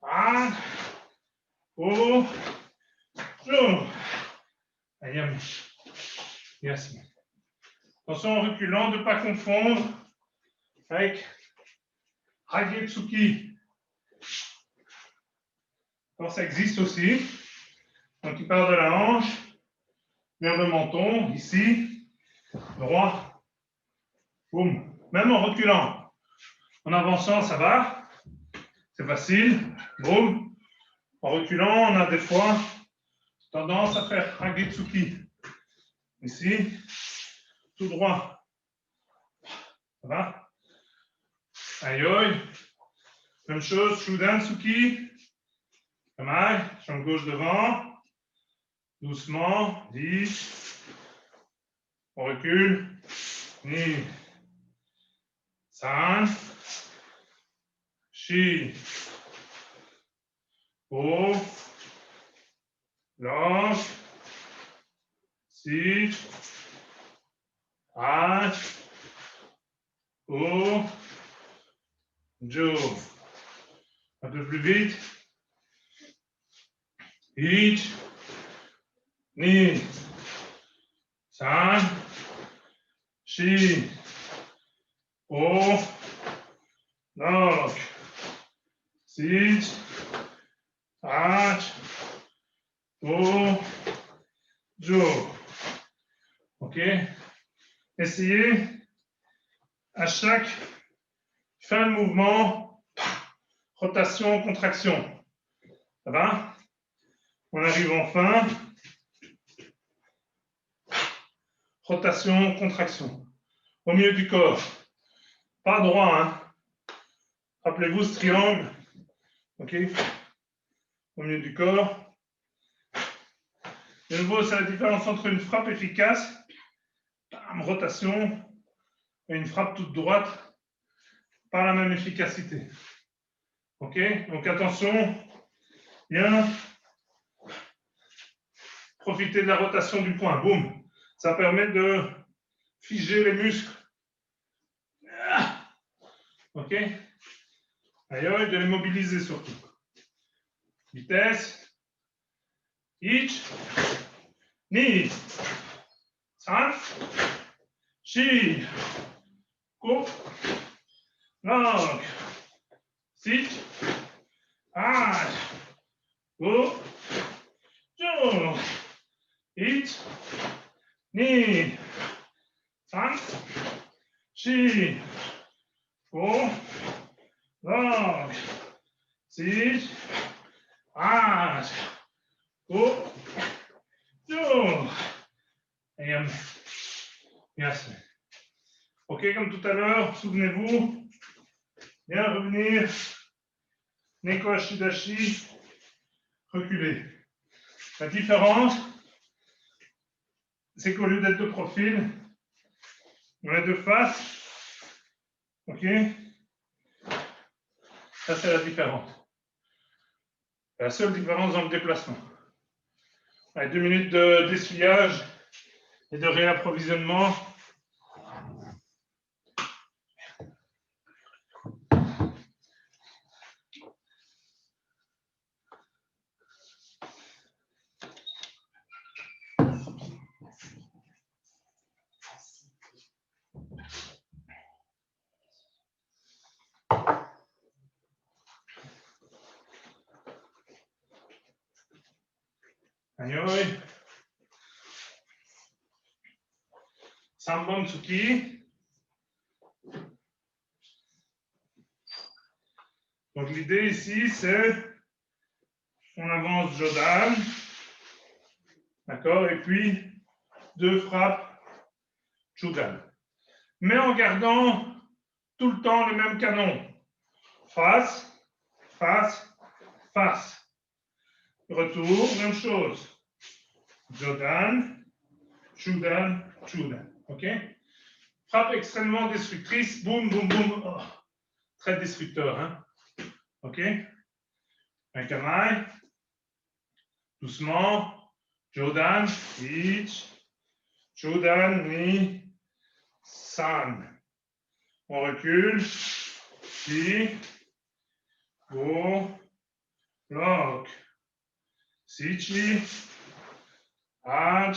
At. Go. Jump. Ayam. Yes. Attention en reculant de ne pas confondre avec Hagetsuki. Alors, ça existe aussi. Donc, il part de la hanche vers le menton, ici, droit. Boum. Même en reculant. En avançant, ça va. C'est facile. Boum. En reculant, on a des fois tendance à faire Hagetsuki. Ici, tout droit. Ça va? Aïe. Même chose, Shudan Tsuki. Pas mal. Jambe gauche devant. Doucement. 10. On recule. Ni. San. Shi. Go. Lock. Sit. At. Go. Joe. Un peu plus vite. Hit. Ni. San. Shi. Go. Lock. Sit. At. Go. Joe. OK? Essayez à chaque fin de mouvement, rotation, contraction. Ça va? On arrive en fin. Rotation, contraction. Au milieu du corps. Pas droit, hein? Rappelez-vous ce triangle. OK? Au milieu du corps. De nouveau, c'est la différence entre une frappe efficace, rotation, et une frappe toute droite, pas la même efficacité. OK? Donc attention, bien profiter de la rotation du poing. Boum! Ça permet de figer les muscles. OK? Aïe, de les mobiliser surtout. Vitesse. Ich. Ni. San. Shi. Go. Lock. Sit. At. Go. Jump. Ich. Ni. San. Shi. Go. Lock. Sit. At. Go. Jump. Yes. OK, comme tout à l'heure, souvenez-vous, bien revenir, Neko Ashidashi, reculer. La différence, c'est qu'au lieu d'être de profil, on est de face. OK? Ça, c'est la différence. La seule différence dans le déplacement. Allez, 2 minutes d'essuyage et de réapprovisionnement. Aïe. Sambon Tsuki. Donc l'idée ici, c'est on avance Jodan. D'accord? Et puis 2 frappes Chudan. Mais en gardant tout le temps le même canon. Face, face, face. retour, même chose. Jodan, Chudan, Chudan. OK? Frappe extrêmement destructrice. Boum, boum, boum. Oh, très destructeur. Hein? OK? Un kamaï. Doucement. Jodan, ich. Chudan, ni. San. On recule. Chi. Go. Lock. Sichi. Aj.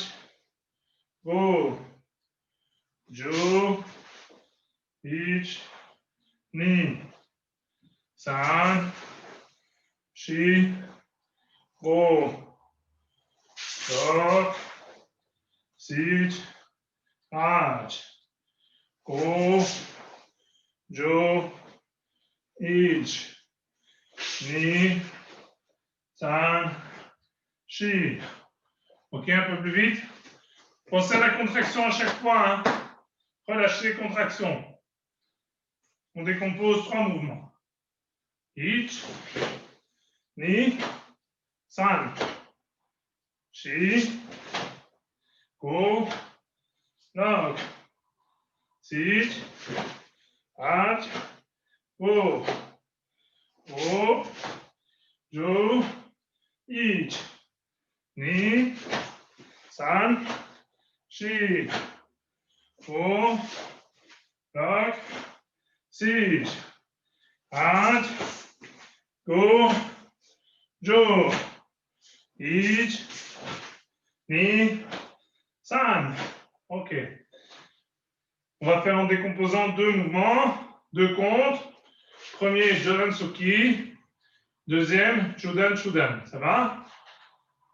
Go. Jo. Ich. Ni. San. Shi. Go. Lock. Sich. Aj. Go. Jo. Ich. Ni. San. Shi. OK, un peu plus vite. Pensez à la contraction à chaque fois. Hein. Relâchez, contraction. On décompose 3 mouvements. Ich. Ni. San. Shi. Go. Lock. Sich. Aj. Go. Go. Jo. Ich. Ni. San. Shi. Go. Lock. Sich. Aj. Go. Jo. Ich. Ni. San. OK. On va faire en décomposant 2 mouvements, 2 comptes. Premier, Jodan Soki. Deuxième, Chudan Chudan. Ça va?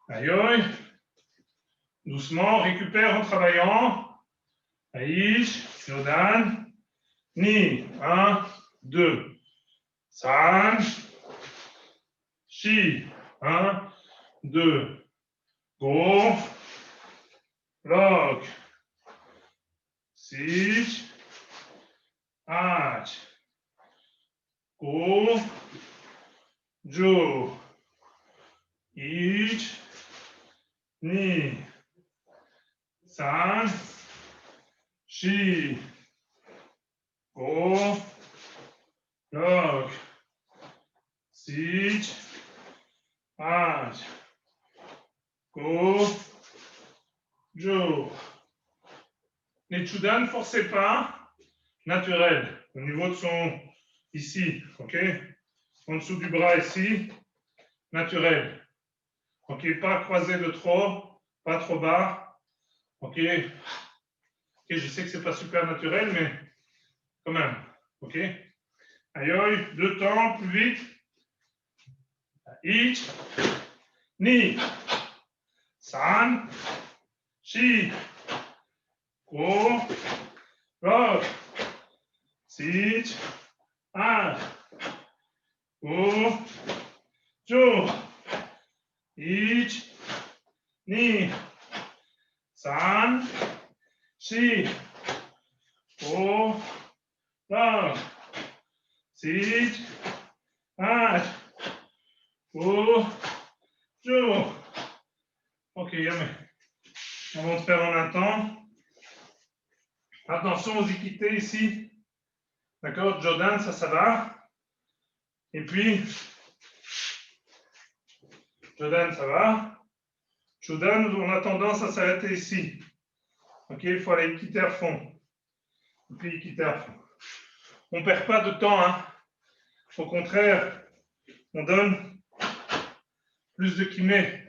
Aïe. Doucement, récupère en travaillant. Aïch, Jodan. Ni. 1, 2. San. Shi. 1, 2. Go. Lock. Sich. Aj. Go. Jo. Ich. Ni. San. Shi. Go. Lock. Sich. Aj. Go. Jo. Les Chudan, ne forcez pas. Naturel. Au niveau de son... Ici. OK? En dessous du bras ici. Naturel. OK? Pas croisé de trop. Pas trop bas. OK? OK, je sais que ce n'est pas super naturel, mais quand même. OK? Aïe, 2 temps, plus vite. Ich. Ni. San. Shi. Go. Lock. Sich. Aj. Go. Jo. Ich. Ni. San. Shi. Go. Lock. Sich. Aj. Go. Jo. OK, yamé. On va le faire en un temps. Attention aux équités ici. D'accord, Jodan, ça va. Et puis, Jodan, ça va. Jodan, on a tendance à s'arrêter ici. OK, il faut aller quitter à fond. Et puis quitter à fond. On ne perd pas de temps. Hein. Au contraire, on donne plus de kimé.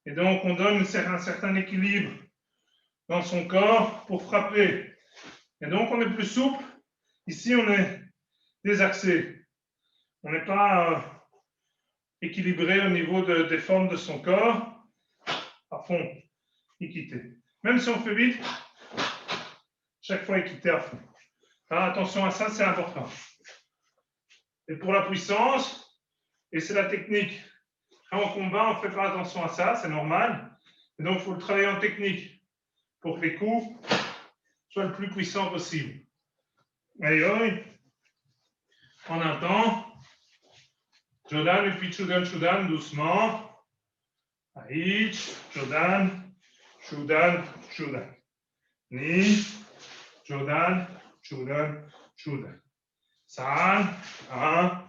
Et donc, on donne un certain équilibre dans son corps pour frapper. Et donc, on est plus souple. Ici, on est désaxé. On n'est pas équilibré au niveau des formes de son corps. À fond, équité. Même si on fait vite, chaque fois équité à fond. Alors, attention à ça, c'est important. Et pour la puissance, et c'est la technique. Quand on combat, on ne fait pas attention à ça, c'est normal. Et donc, il faut le travailler en technique pour que les coups soient le plus puissants possible. Aïe, en un temps. Jodan et puis Chudan, doucement. Aichi, Jodan, Shudan, Shudan. Ni, Jodan, Shudan, Shudan. San, 1,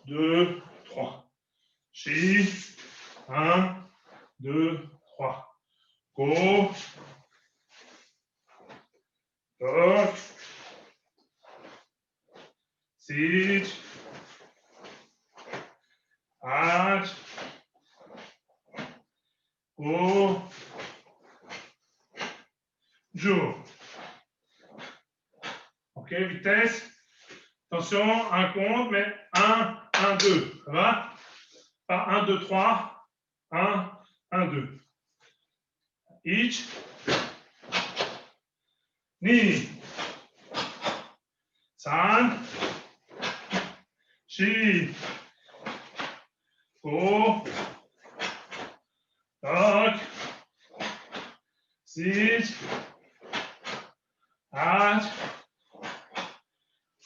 2, 3. Shi, 1, 2, 3. Go. Dok. Sit. Ach. Go. Jour. Ok, vitesse. Attention, un compte, mais 1, 1, 2. Ça va? Pas 1, 2, 3. 1, 1, 2. Each. Ni. San. Shi. Go. Dog. Sit. At.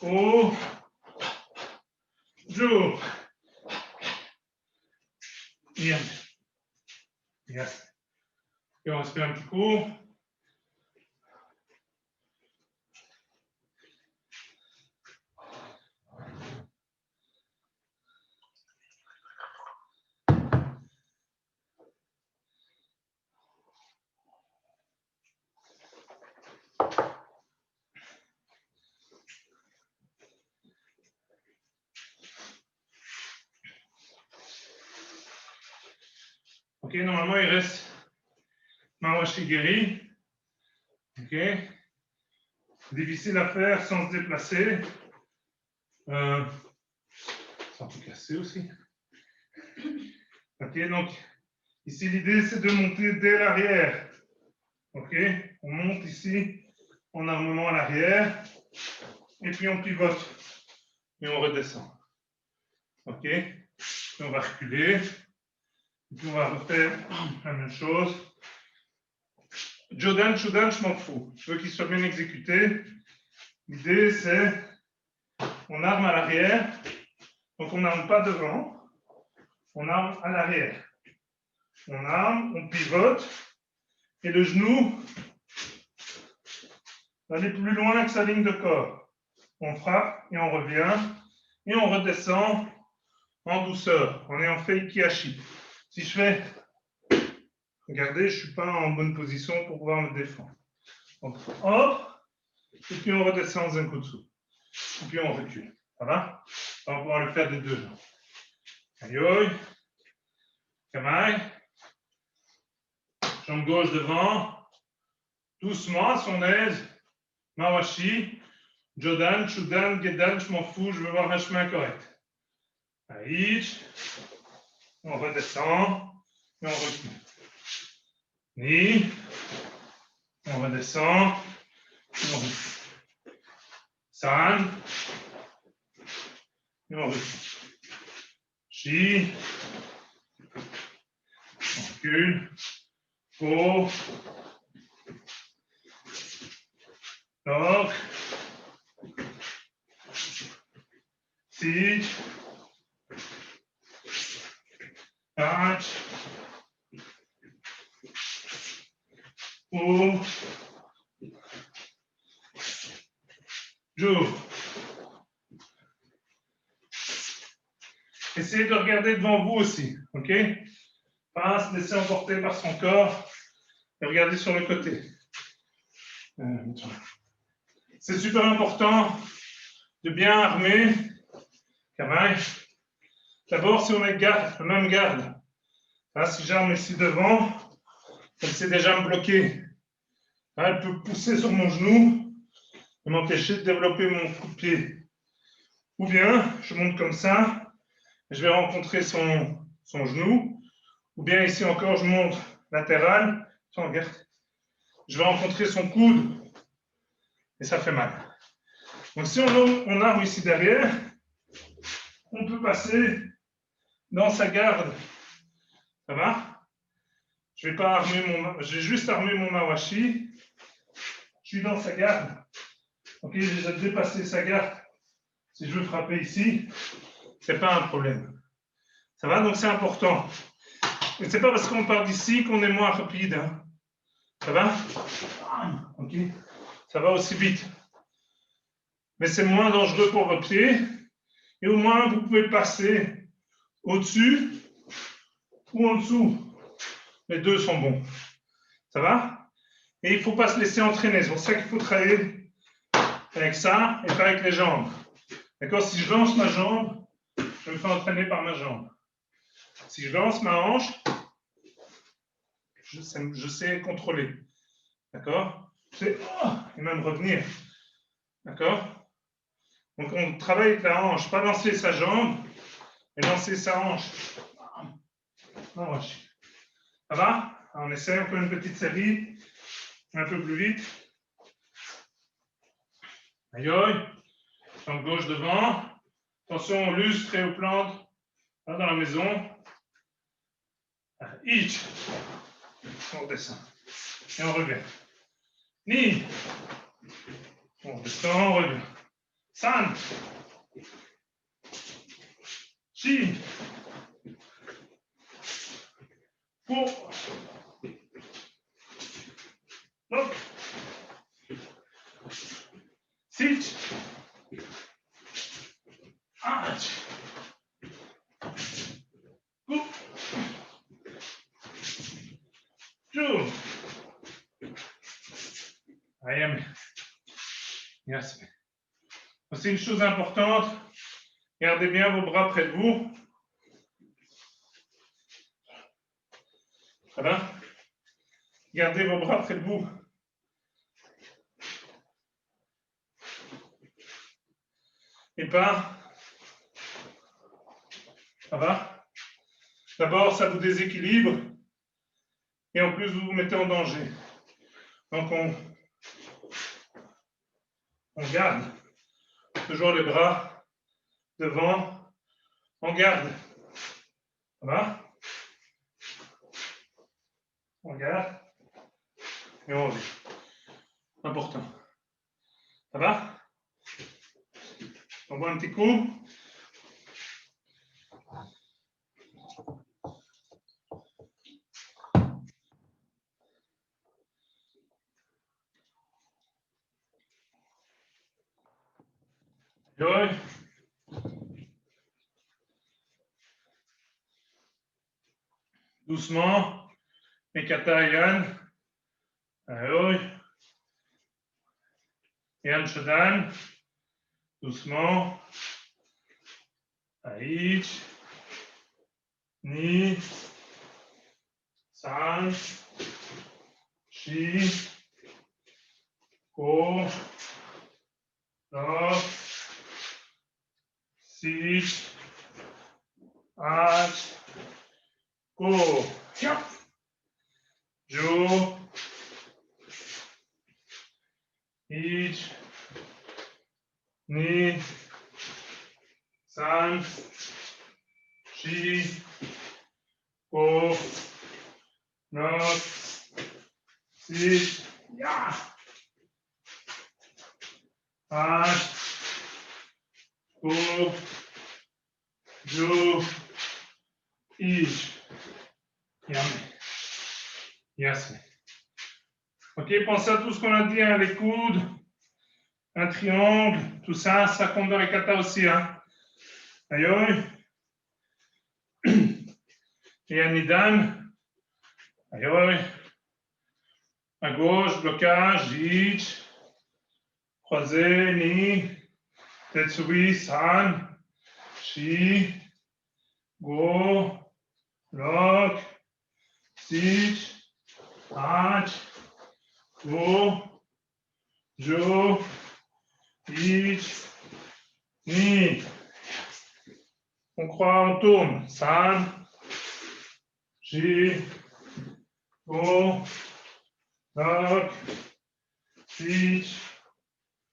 Go. Jour. Bien. Yes. Et on respire un petit coup. Ok, normalement il reste Mawashigiri. Ok. Difficile à faire sans se déplacer. Sans tout casser aussi. Ok, donc ici l'idée c'est de monter dès l'arrière. Ok, on monte ici en armement à l'arrière et puis on pivote et on redescend. Ok, et on va reculer. Et puis on va refaire la même chose. Jodan, Shudan, je m'en fous. Je veux qu'il soit bien exécuté. L'idée, c'est on arme à l'arrière. Donc, on n'arme pas devant. On arme à l'arrière. On arme, on pivote. Et le genou va aller plus loin que sa ligne de corps. On frappe et on revient. Et on redescend en douceur. On est en feikiashi. Si je fais... Regardez, je ne suis pas en bonne position pour pouvoir me défendre. Donc, hop. Et puis on redescend en zenkutsu. Et puis on recule. Ça va? On va pouvoir le faire des deux jambes. Ayoy. Kamaï. Jambe gauche devant. Doucement, à son aise. Mawashi. Jodan, Chudan, Gedan, je m'en fous, je veux voir un chemin correct. Aïch. On redescend. Et on recule. Ni. On redescend. Et on recule. San. Et on recule. Shi. On recule. Go. Dog. Sit. Touch. Go. Joue. Essayez de regarder devant vous aussi, ok? Pas se laisser emporter par son corps et regardez sur le côté. C'est super important de bien armer. D'abord, si on est garde, le même garde. Là, si j'arme ici devant, elle sait déjà me bloquer. Là, elle peut pousser sur mon genou et m'empêcher de développer mon coup de pied. Ou bien, je monte comme ça, et je vais rencontrer son genou. Ou bien ici encore, je monte latéral. Tiens, regarde. Je vais rencontrer son coude et ça fait mal. Donc, si on arme ici derrière, on peut passer dans sa garde. Ça va? Je vais pas armer j'ai juste armé mon mawashi. Je suis dans sa garde. Ok, j'ai déjà dépassé sa garde. Si je veux frapper ici, c'est pas un problème. Ça va? Donc c'est important. Mais c'est pas parce qu'on part d'ici qu'on est moins rapide. Hein. Ça va? Ok. Ça va aussi vite. Mais c'est moins dangereux pour vos pieds. Et au moins, vous pouvez passer au-dessus ou en dessous. Les deux sont bons. Ça va? Et il ne faut pas se laisser entraîner. C'est pour ça qu'il faut travailler avec ça et pas avec les jambes. D'accord? Si je lance ma jambe, je me fais entraîner par ma jambe. Si je lance ma hanche, je sais contrôler. D'accord? Et même revenir. D'accord? Donc on travaille avec la hanche, pas lancer sa jambe, mais lancer sa hanche. Ça va? On essaie encore une petite série, un peu plus vite. Aïe aïe. Jambe gauche devant. Attention au lustre et aux plantes. Là dans la maison. Ich. On descend. Et on revient. Ni. On descend, on revient. San. Chi. Po. Look. Sit. Arch. Go. Two. I am. Yes. Aussi une chose importante, gardez bien vos bras près de vous. Voilà. Gardez vos bras près de vous. Et pas. Ça va? D'abord, ça vous déséquilibre. Et en plus, vous vous mettez en danger. Donc, on garde toujours les bras devant. On garde. Ça va? On garde. Et on revient. Important. Ça va? On voit un petit coup. Oui. Doucement. Et kata Yann. Oui. Yann Shodan. Doucement. Aïch. Ni. San. Chi. Ko. No. Si. Ach. Ko. Jo. Ich. Ni. San. Chi. Ko. No. Si. Ja. Ach. Ko. Jo. Ich. Yes. Ok, pensez à tout ce qu'on a dit, hein, les coudes, un triangle, tout ça, ça compte dans les katas aussi. Hein. Aïe, aïe. Et un nidan. Aïe, aïe. À gauche, blocage, ich. Croisé, ni. Tetsui, san. Chi. Go. Lock. Sich. Ach. Go. Jo. Ich. Ni. On croit, on tourne. San. Chi. Go. Lock. Sich.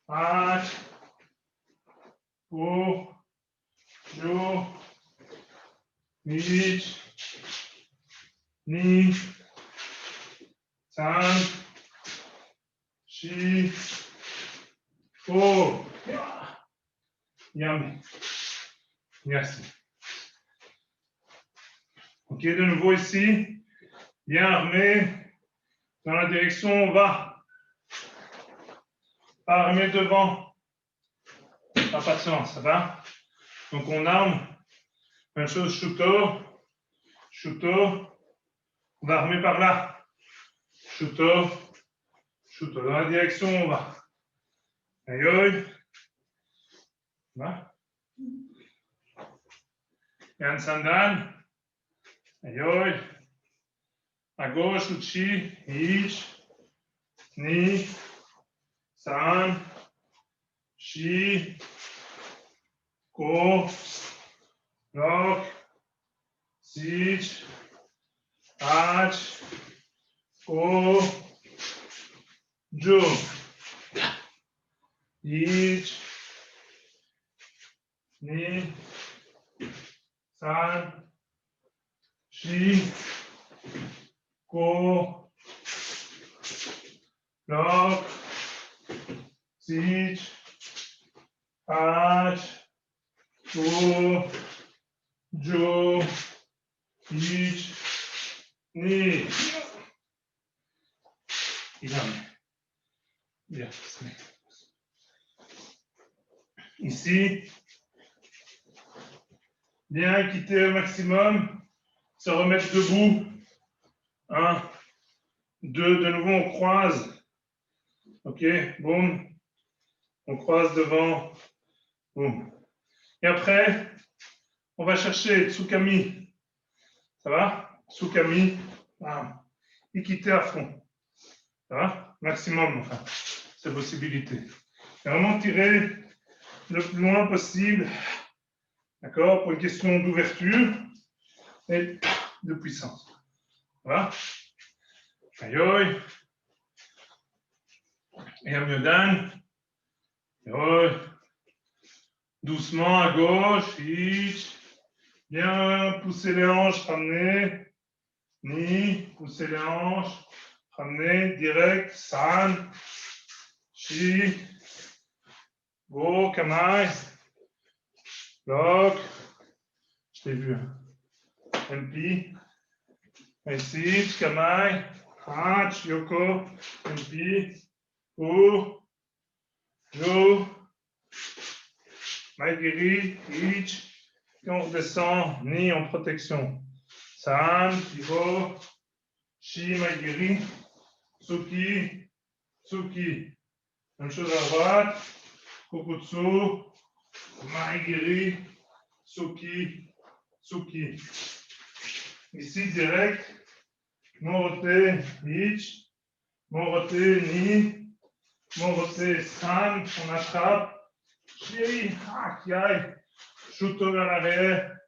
Ach. Go. Jo. Ich. Ni. San. Chi. Go. Yummy. Yes. Ok, de nouveau ici. Bien armé. Dans la direction où on va. Pas armé devant. Pas de sens, ça va? Donc on arme. Même chose, shuto. Shuto. On va armer par là. Shuto. Shuto. Dans la direction où on va. Aïe, aïe. Là. Yan Sandan. Aïe, aïe. À gauche, Uchi. Ich. Ni. San. Shi. Ko. Lok. Sich. Ach. Ko. Jo. Ich. Ni. San. Shi. Ko. Lok. Sich. Ach. Ko. Jo. Ich. Ni. Bien. Ici, bien quitter au maximum, se remettre debout. 1, 2, de nouveau on croise. Ok, boum. On croise devant. Boum. Et après, on va chercher Tsukami. Ça va? Tsukami. Et quitter à fond. Ça va? Maximum, enfin, c'est possibilité. Et vraiment tirer le plus loin possible. D'accord? Pour une question d'ouverture et de puissance. Voilà. Aïe, aïe. Et un myodan. Aïe. Doucement à gauche. Ich. Bien pousser les hanches, ramener. Ni. Pousser les hanches. Ramener. Direct. San. Shi. Go. Kamai. Lock. Je t'ai vu. MP. Ici, Kamai, Hach, Yoko, MP, U, Jo, Maigiri, Ich, et on redescend, Ni en protection. San, Kibo, Shi, Maigiri, Tsuki, Tsuki. Même chose à droite, Kokutsu, Maigiri, Tsuki, Tsuki. Ici, direct, Morote, Ich, Morote, Ni, Morote, San, on attrape, Chi, Kiai, Shuto vers l'arrière,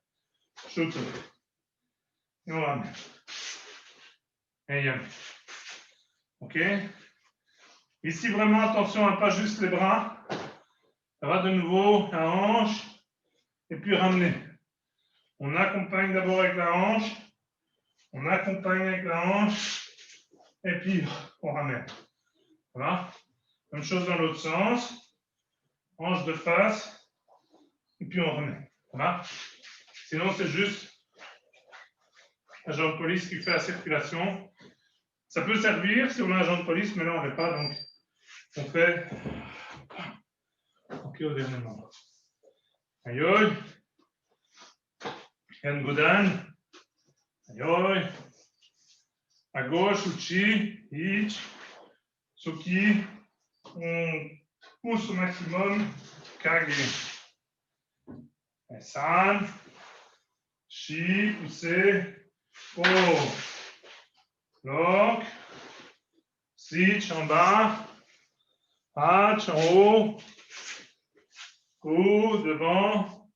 Shuto. Et on ramène. Et Yami. Ok? Ici, vraiment, attention à pas juste les bras. Ça va de nouveau, la hanche, et puis ramener. On accompagne d'abord avec la hanche. On accompagne avec la hanche et puis on ramène. Voilà. Même chose dans l'autre sens. Hanche de face et puis on remet. Voilà. Sinon, c'est juste un jambe de police qui fait la circulation. Ça peut servir si on a un jambe de police, mais là on n'est pas, donc on fait ok au dernier moment. Aïe aïe. Yann Godan. Aïe aïe. À gauche, Uchi, Ich, Tsuki, on pousse au maximum, Kage. San, Shi, pousser, Ko, Lock, Sich en bas, Hach en haut, Ku devant,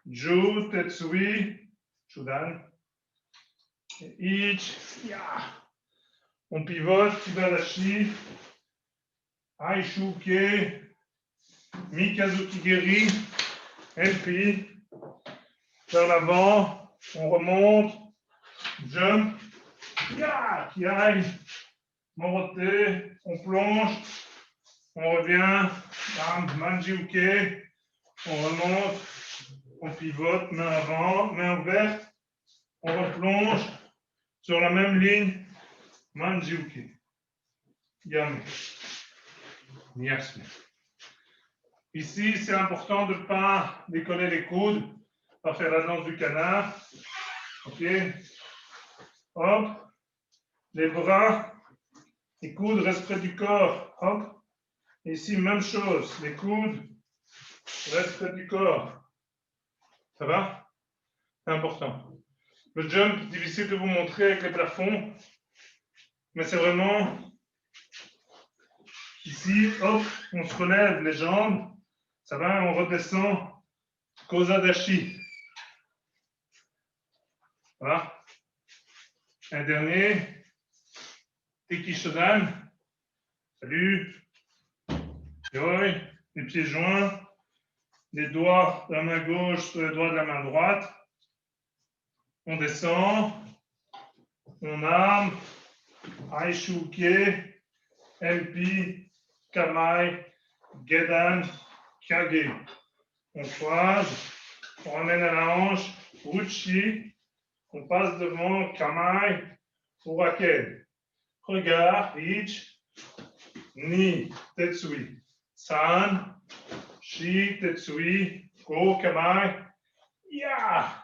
Ju, Tetsui, Shudan. Ich, ya. On pivote, Kibadashi, Aishuke, Mikazuki Geri, LP, vers l'avant, on remonte, jump, ya, kiai, morote, on plonge, on revient, manjiuke, on remonte, on pivote, main avant, main ouverte, on replonge sur la même ligne. Manjiuki. Yame. Yasme. Ici, c'est important de ne pas décoller les coudes, pas faire la danse du canard. OK. Hop. Les bras, les coudes restent près du corps. Hop. Ici, même chose. Les coudes restent près du corps. Ça va? C'est important. Le jump, difficile de vous montrer avec les plafonds, mais c'est vraiment ici, hop, on se relève les jambes, ça va, on redescend, Kozadashi. Voilà. Un dernier, Teki Shodan. Salut. Yoi. Les pieds joints, les doigts de la main gauche sur les doigts de la main droite. On descend, on arme, Aishuke, MP, Kamai, Gedan, Kage. On croise, on ramène à la hanche, Uchi, on passe devant Kamai, Uraken. Regard, Ich, Ni, Tetsui, San, Shi, Tetsui, Go, Kamai, Ya.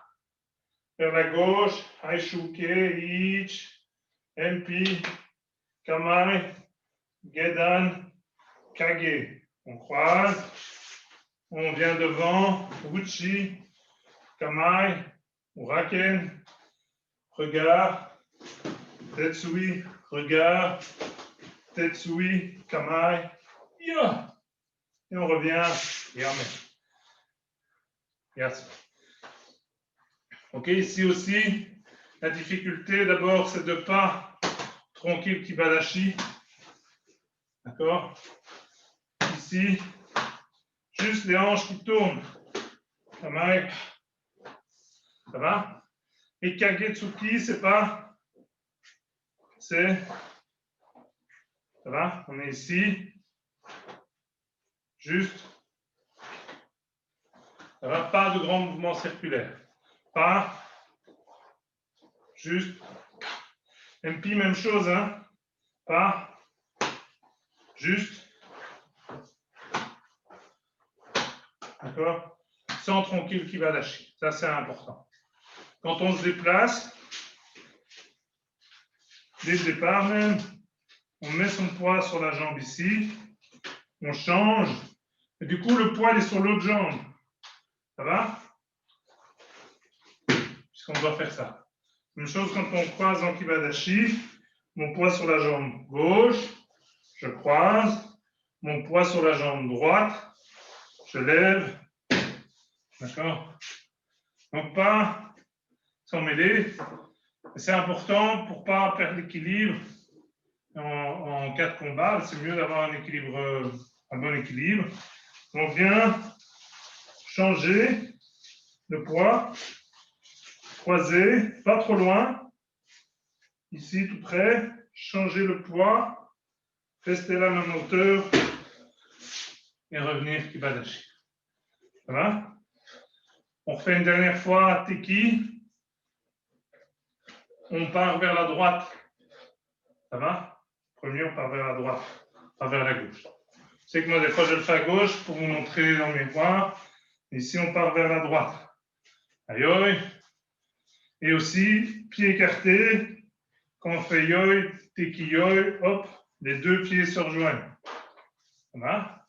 Vers la gauche, Aishuke, Ich, MP, Kamai, Gedan, Kage. On croise, on vient devant, Uchi, Kamai, Uraken, regard, Tetsui, regard, Tetsui, Kamai, Ya. Et on revient, Yame. Yes. Ok, ici aussi, la difficulté d'abord, c'est de ne pas tranquille Kibadashi. D'accord? Ici, juste les hanches qui tournent. Kamai. Ça va? Et Kagetsuki, c'est pas. C'est. Ça va? On est ici. Juste. Ça va? Pas de grands mouvements circulaires. Pas. Juste. MP, même chose, hein? Pas. Juste. D'accord? Sans tranquille qui va lâcher. Ça, c'est important. Quand on se déplace, dès le départ même, on met son poids sur la jambe ici, on change, et du coup, le poids il est sur l'autre jambe. Ça va? Puisqu'on doit faire ça. Même chose quand on croise en Kibadashi, mon poids sur la jambe gauche, je croise, mon poids sur la jambe droite, je lève. D'accord? Donc, pas s'en mêler. C'est important pour ne pas perdre l'équilibre en cas de combat. C'est mieux d'avoir un équilibre, un bon équilibre. On vient changer le poids, croiser, pas trop loin. Ici, tout près, changer le poids, rester à la même hauteur et revenir Kibadashi. Ça va? On refait une dernière fois Teki. On part vers la droite. Ça va? Premier, on part vers la droite, pas vers la gauche. Je sais que moi, des fois, je le fais à gauche pour vous montrer dans mes voies. Ici, on part vers la droite. Aïe, aïe. Et aussi, pied écarté. Quand on fait yoï, teki yoï, hop, les deux pieds se rejoignent. Ça va?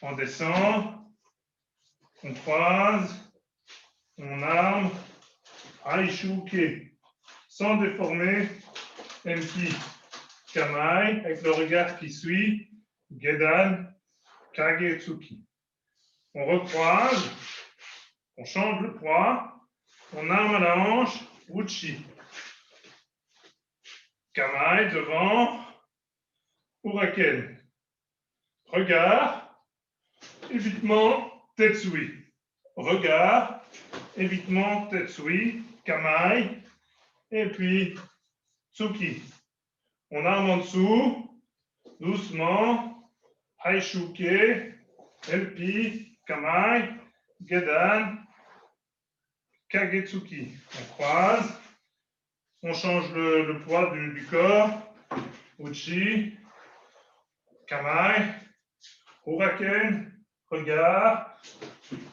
On descend. On croise. On arme. Aishuke. Sans déformer. Empty. Kamai, avec le regard qui suit, Gedan, Kagetsuki. On recroise, on change le poids, on arme à la hanche, Uchi. Kamai devant, Uraken. Regard, évitement, Tetsui. Regard, évitement, Tetsui, Kamai, et puis Tsuki. On arme en dessous, doucement, Haishuke, LP, Kamai, Gedan, Kagetsuki. On croise. On change le poids du corps. Uchi. Kamae. Huraken. Regard.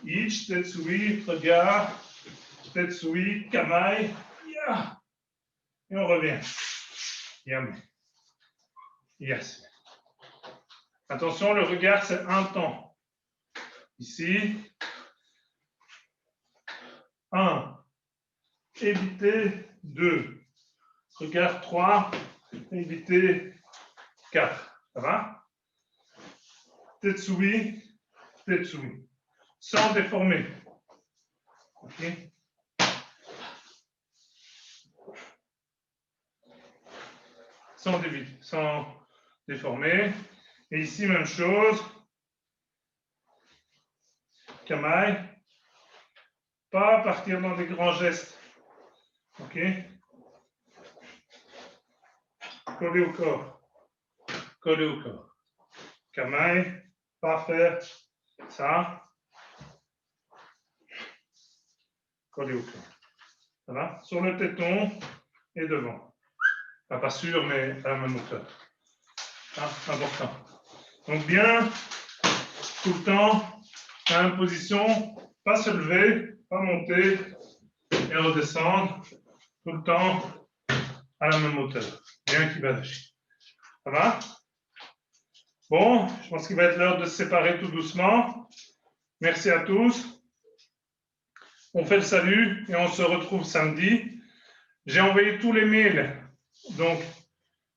Ich, Tetsui. Regard. Tetsui. Kamae. Yeah. Et on revient. Yam. Yes. Attention, le regard, c'est un temps. Ici. 1. Éviter 2. Regard 3. Éviter 4. Ça va? Tetsui. Tetsui. Sans déformer. Ok? Sans déformer. Et ici, même chose. Kamae. Pas partir dans des grands gestes. Ok? Coller au corps. Coller au corps. Kamae. Pas faire ça. Coller au corps. Ça va? Sur le téton et devant. Enfin, pas sûr, mais à la même hauteur. Ah, important. Donc bien, tout le temps, à une position, pas se lever, pas monter et redescendre, tout le temps à la même hauteur. Bien qu'il va lâcher. Ça va? Bon, je pense qu'il va être l'heure de se séparer tout doucement. Merci à tous. On fait le salut et on se retrouve samedi. J'ai envoyé tous les mails. Donc,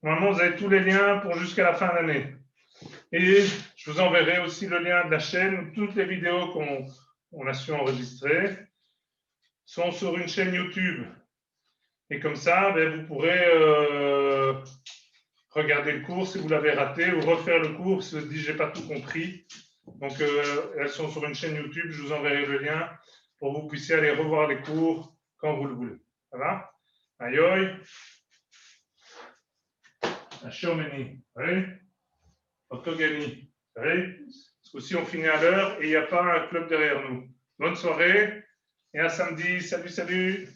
normalement, vous avez tous les liens pour jusqu'à la fin de l'année. Et je vous enverrai aussi le lien de la chaîne. Toutes les vidéos qu'on a su enregistrer sont sur une chaîne YouTube. Et comme ça, vous pourrez regarder le cours si vous l'avez raté ou refaire le cours si vous vous dites j'ai pas tout compris. Donc, elles sont sur une chaîne YouTube. Je vous enverrai le lien pour que vous puissiez aller revoir les cours quand vous le voulez. Ça va? Aïe. Ashomeni. Oui. Otogani. Oui. Parce qu'aussi on finit à l'heure et il n'y a pas un club derrière nous. Bonne soirée et à samedi. Salut, salut.